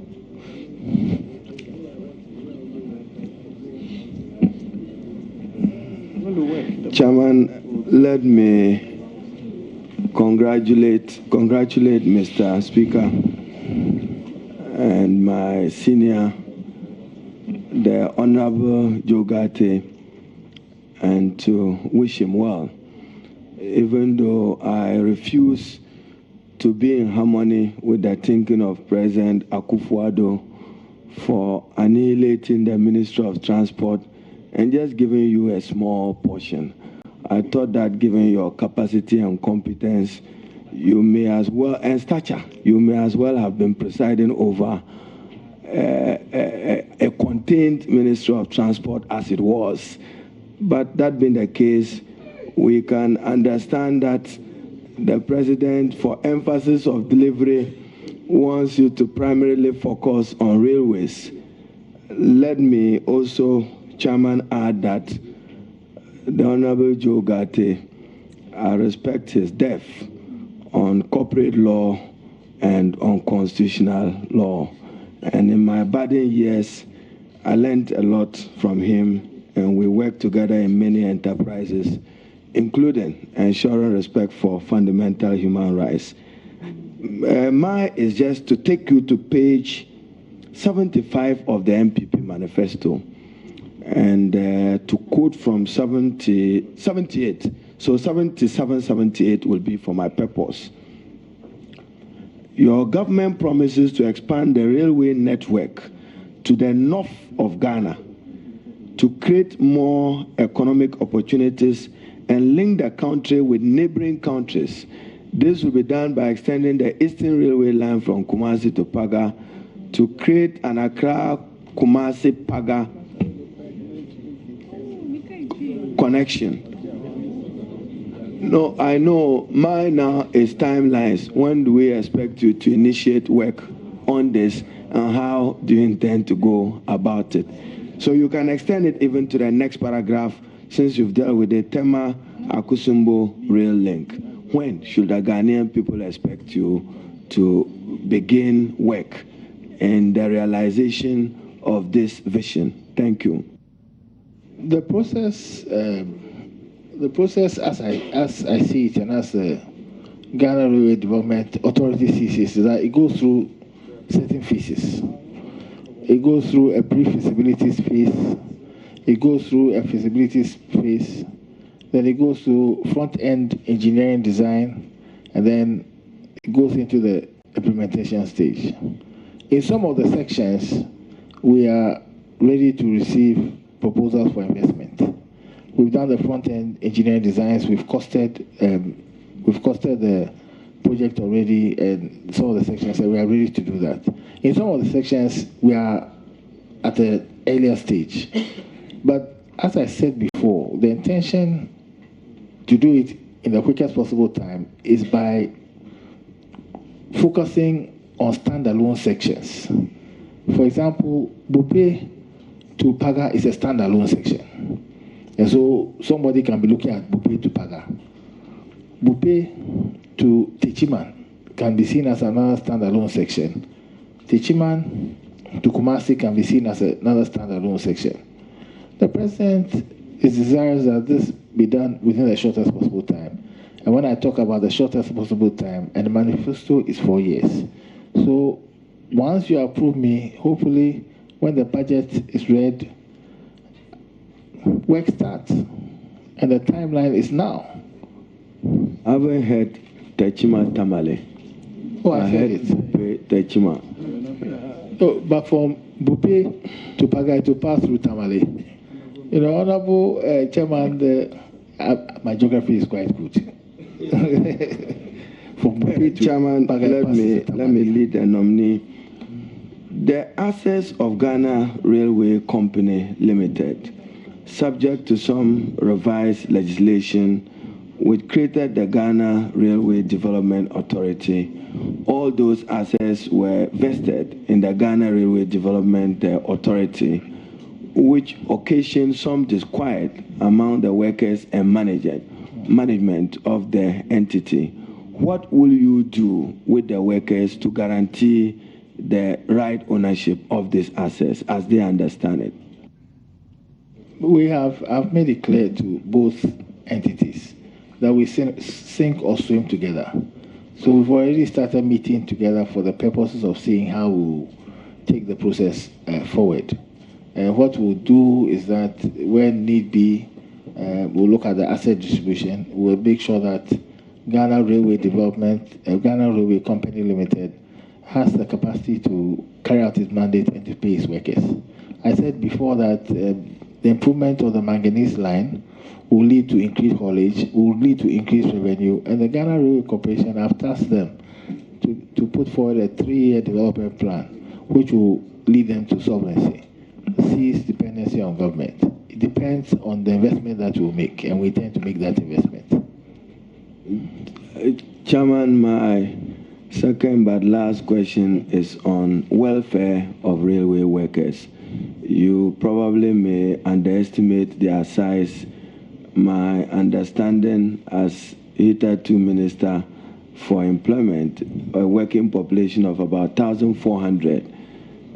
Chairman, let me congratulate Mr. Speaker and my senior, the Honorable Ghartey, and to wish him well, even though I refuse to be in harmony with the thinking of President Akufo-Addo for annihilating the Ministry of Transport and just giving you a small portion. I thought that given your capacity and competence, you may as well, and stature, you may as well have been presiding over a contained Ministry of Transport as it was. But that being the case, we can understand that the President, for emphasis of delivery, wants you to primarily focus on railways. Let me also, Chairman, add that the Honorable Ghartey, I respect his depth on corporate law and on constitutional law. And in my budding years, I learned a lot from him, and we worked together in many enterprises, including ensuring respect for fundamental human rights. Mine is just to take you to page 75 of the MPP manifesto, and to quote from 78. So 77, 78 will be for my purpose. Your government promises to expand the railway network to the north of Ghana to create more economic opportunities and link the country with neighboring countries. This will be done by extending the Eastern Railway line from Kumasi to Paga to create an Accra-Kumasi-Paga connection. No, I know. Mine now is timelines. When do we expect you to initiate work on this, and how do you intend to go about it? So you can extend it even to the next paragraph, since you've dealt with the Tema Akusumbo rail link. When should the Ghanaian people expect you to begin work in the realization of this vision? Thank you. The process as I see it, and as the Ghana Railway Development Authority sees it, is that it goes through certain phases. It goes through a pre-feasibility phase, it goes through a feasibility phase, then it goes to front-end engineering design, and then it goes into the implementation stage. In some of the sections, we are ready to receive proposals for investment. We've done the front-end engineering designs, we've costed the project already, and some of the sections we are ready to do that. In some of the sections, we are at the earlier stage. But as I said before, the intention to do it in the quickest possible time is by focusing on standalone sections. For example, Bupe to Paga is a standalone section. And so somebody can be looking at Bupe to Paga. Bupe to Techiman can be seen as another standalone section. Techiman to Kumasi can be seen as another standalone section. The President is desirous that this be done within the shortest possible time. And when I talk about the shortest possible time, and the manifesto is 4 years. So once you approve me, hopefully when the budget is read, work starts. And the timeline is now. I haven't heard Techima Tamale. Oh, I heard it. Techima. Oh, but from Bupe to Paga to pass through Tamale. You know, Honorable Chairman, my geography is quite good. From Bupe to Chairman, Paga, let me lead the nominee. The assets of Ghana Railway Company Limited, subject to some revised legislation, which created the Ghana Railway Development Authority. All those assets were vested in the Ghana Railway Development Authority, which occasioned some disquiet among the workers and management of the entity. What will you do with the workers to guarantee the right ownership of these assets as they understand it? I've made it clear to both entities that we sink or swim together. So we've already started meeting together for the purposes of seeing how we'll take the process forward. And what we'll do is that when need be, we'll look at the asset distribution. We'll make sure that Ghana Railway Ghana Railway Company Limited has the capacity to carry out its mandate and to pay its workers. I said before that the improvement of the manganese line will lead to increased haulage, will lead to increased revenue, and the Ghana Railway Corporation have tasked them to put forward a 3-year development plan, which will lead them to solvency, cease dependency on government. It depends on the investment that we'll make, and we intend to make that investment. Chairman, my second but last question is on welfare of railway workers. You probably may underestimate their size. My understanding as hitherto Minister for Employment, a working population of about 1,400.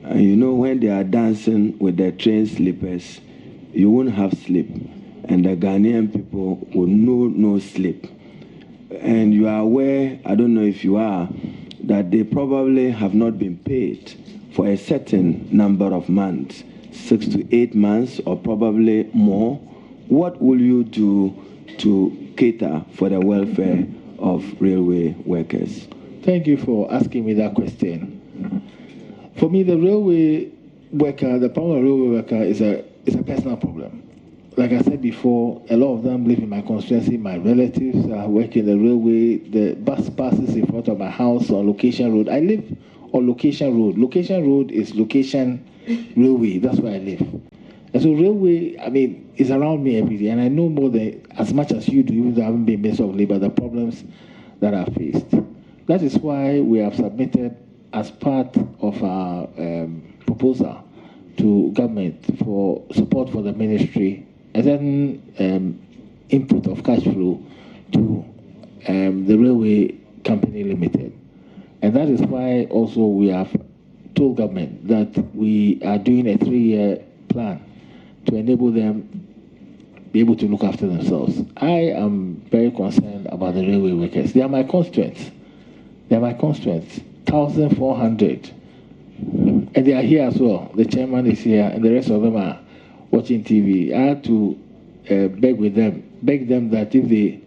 And you know, when they are dancing with their train slippers, you won't have sleep. And the Ghanaian people will know no sleep. And you are aware, I don't know if you are, that they probably have not been paid for a certain number of months, 6 to 8 months or probably more. What will you do to cater for the welfare of railway workers? Thank you for asking me that question. For me, the railway worker, the problem of railway worker is a personal problem. Like I said before, a lot of them live in my constituency. My relatives are working the railway. The bus passes in front of my house on Location Road. I live on Location Road. Location Road is Location Railway. That's where I live. And so railway, I mean, is around me every day. And I know more than as much as you do, even though I haven't been Minister of Labour, the problems that are faced. That is why we have submitted as part of our proposal to government for support for the ministry a certain input of cash flow to the Railway Company Limited. And that is why also we have told government that we are doing a 3-year plan to enable them be able to look after themselves. I am very concerned about the railway workers. They are my constituents. 1,400. And they are here as well. The chairman is here, and the rest of them are watching TV. I had to beg them that if they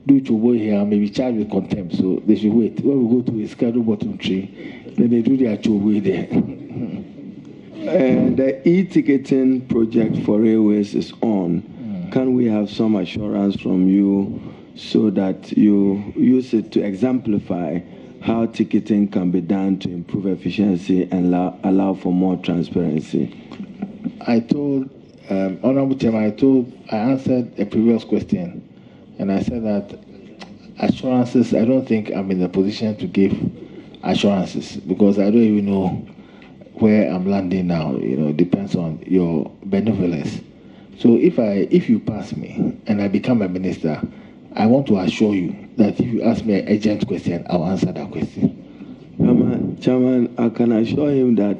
do Chobo here, I may be charged with contempt, so they should wait. When we go to a schedule bottom tree, then they do their Chobo there. The e-ticketing project for railways is on. Can we have some assurance from you so that you use it to exemplify how ticketing can be done to improve efficiency and allow for more transparency? I told Honorable Chairman, I answered a previous question, and I said that assurances, I don't think I'm in the position to give assurances because I don't even know where I'm landing now. It depends on your benevolence. So if you pass me and I become a minister, I want to assure you that if you ask me an urgent question, I'll answer that question. Chairman, I can assure him that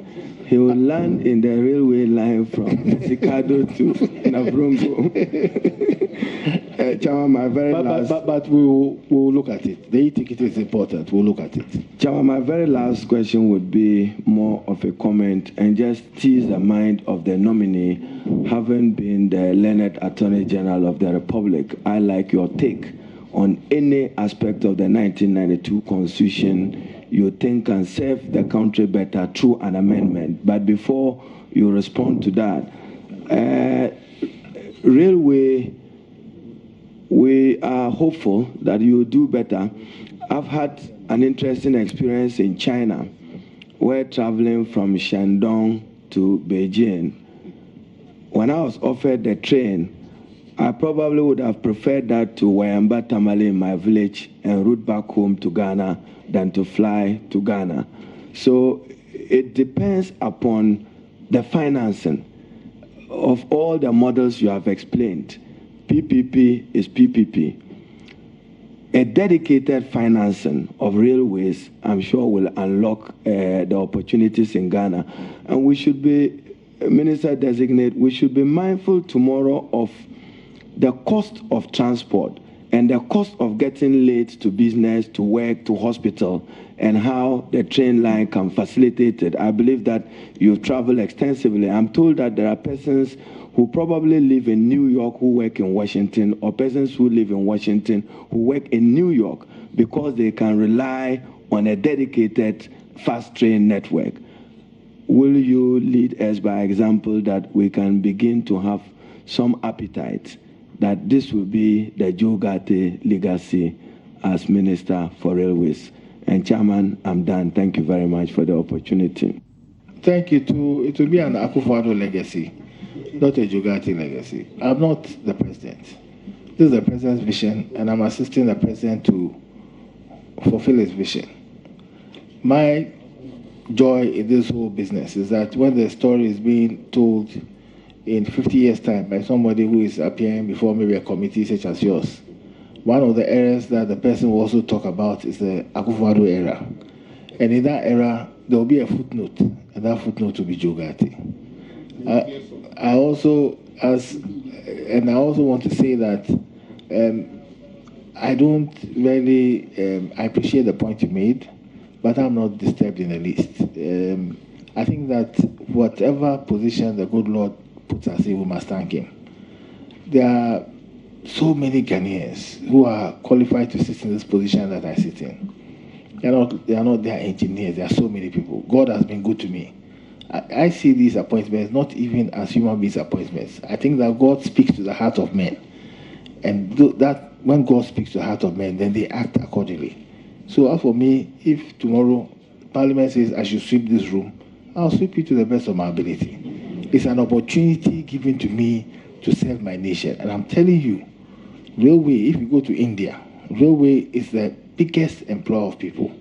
he will land in the railway line from Sikado to Nabrongo. Chairman, my very last... But we'll look at it. The e-ticket is important. We'll look at it. Chairman, my very last question would be more of a comment and just tease the mind of the nominee, having been the learned Attorney General of the Republic. I like your take on any aspect of the 1992 Constitution you think can serve the country better through an amendment. But before you respond to that, railway, we are hopeful that you will do better. I've had an interesting experience in China where traveling from Shandong to Beijing, when I was offered the train, I probably would have preferred that to Wayamba Tamale in my village and route back home to Ghana than to fly to Ghana. So it depends upon the financing of all the models you have explained. PPP is PPP. A dedicated financing of railways, I'm sure, will unlock the opportunities in Ghana. And we should be, minister-designate, we should be mindful tomorrow of the cost of transport and the cost of getting late to business, to work, to hospital, and how the train line can facilitate it. I believe that you've traveled extensively. I'm told that there are persons who probably live in New York who work in Washington, or persons who live in Washington who work in New York because they can rely on a dedicated fast train network. Will you lead us by example that we can begin to have some appetite that this will be the Joe Ghartey legacy as Minister for Railways? And Chairman, I'm done. Thank you very much for the opportunity. Thank you too. It will be an Akufo-Addo legacy, not a Joe Ghartey legacy. I'm not the president. This is the president's vision, and I'm assisting the president to fulfill his vision. My joy in this whole business is that when the story is being told in 50 years' time by somebody who is appearing before maybe a committee such as yours, one of the areas that the person will also talk about is the Akufo-Addo era. And in that era, there will be a footnote, and that footnote will be Joe Ghartey. I also want to say that I don't really, I appreciate the point you made, but I'm not disturbed in the least. I think that whatever position the good Lord puts us in, we must thank him. There are so many Ghanaians who are qualified to sit in this position that I sit in. They are not their engineers. There are so many people. God has been good to me. I see these appointments not even as human beings appointments. I think that God speaks to the heart of men. And that when God speaks to the heart of men, then they act accordingly. So as for me, if tomorrow Parliament says I should sweep this room, I'll sweep it to the best of my ability. It's an opportunity given to me to serve my nation. And I'm telling you, railway, if you go to India, railway is the biggest employer of people.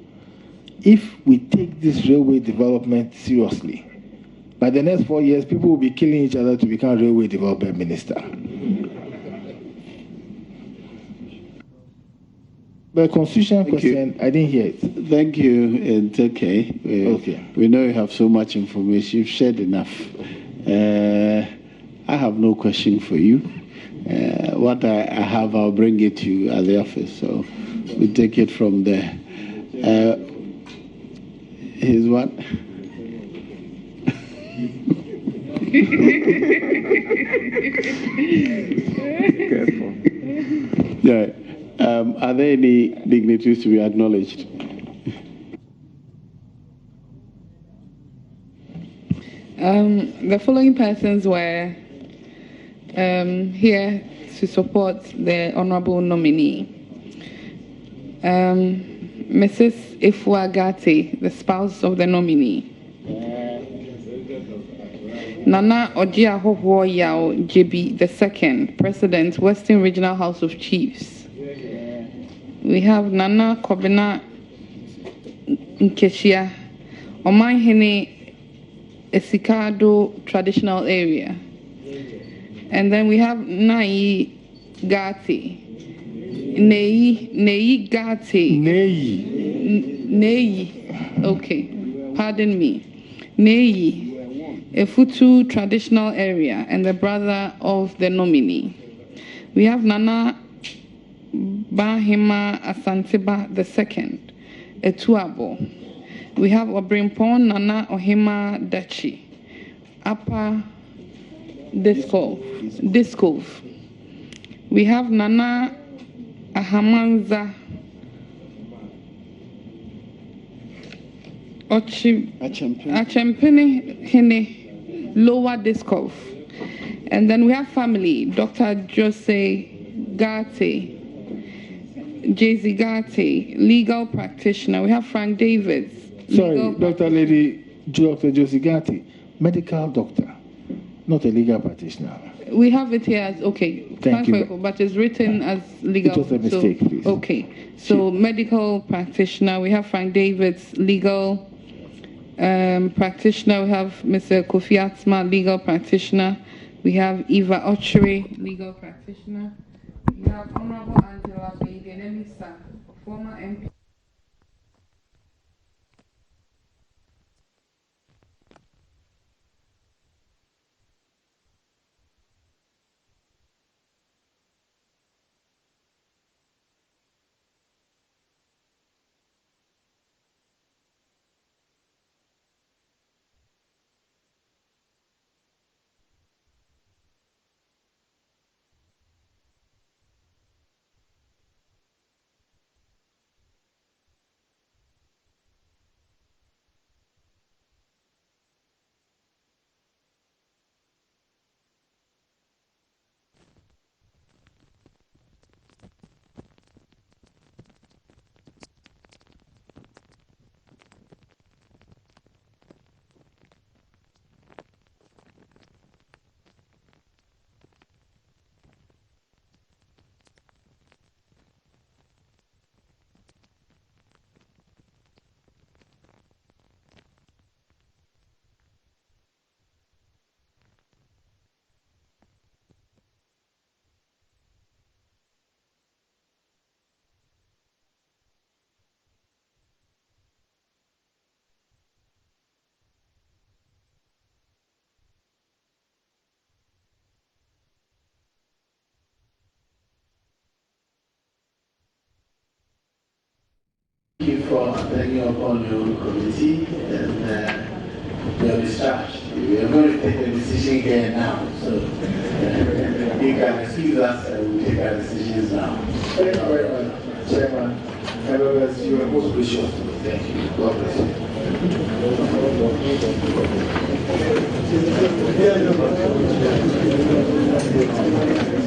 If we take this railway development seriously, by the next 4 years, people will be killing each other to become railway development minister. The constitutional question, I didn't hear it. Thank you. It's okay. Okay. We know you have so much information. You've shared enough. I have no question for you. What I have, I'll bring it to you at the office. So we take it from there. Here's what? Yeah. Are there any dignitaries to be acknowledged? The following persons were here to support the honorable nominee. Mrs. Ifua Ghartey, the spouse of the nominee. Nana Ojiahoho Yao JB II, President, Western Regional House of Chiefs. We have Nana Kobina Nkeshia, Omanhene Esikado Traditional Area. And then we have Nai Ghartey. Nei Ghartey. Nei. Okay. Pardon me. Nei. A Futu Traditional Area and the brother of the nominee. We have Nana Bahima Asanteba II, a Tuabo. We have Obrimpon Nana Ohima Dachi, Upper Discov. We have Nana Ahamanza Achempene Hene, Lower Discov. And then we have family, Dr. Jose Ghartey, Jay-Z Ghartey, legal practitioner. We have Frank Davids. Sorry, Dr. Jose Ghartey, medical doctor, not a legal practitioner. We have it here as, okay, Thank you. but it's written as legal. It was a mistake, please. Okay, so medical practitioner. We have Frank Davids, legal practitioner. We have Mr. Kofi Atma, legal practitioner. We have Eva Ochiri, legal practitioner. We have Honorable Angela Beidenemisa, former MP. Thank you for attending upon your own committee and you're discharged. We are going to take a decision here now, so you can excuse us and we'll take our decisions now. Thank you very much, Chairman. Members, you are most gracious to me. Thank you. God bless you.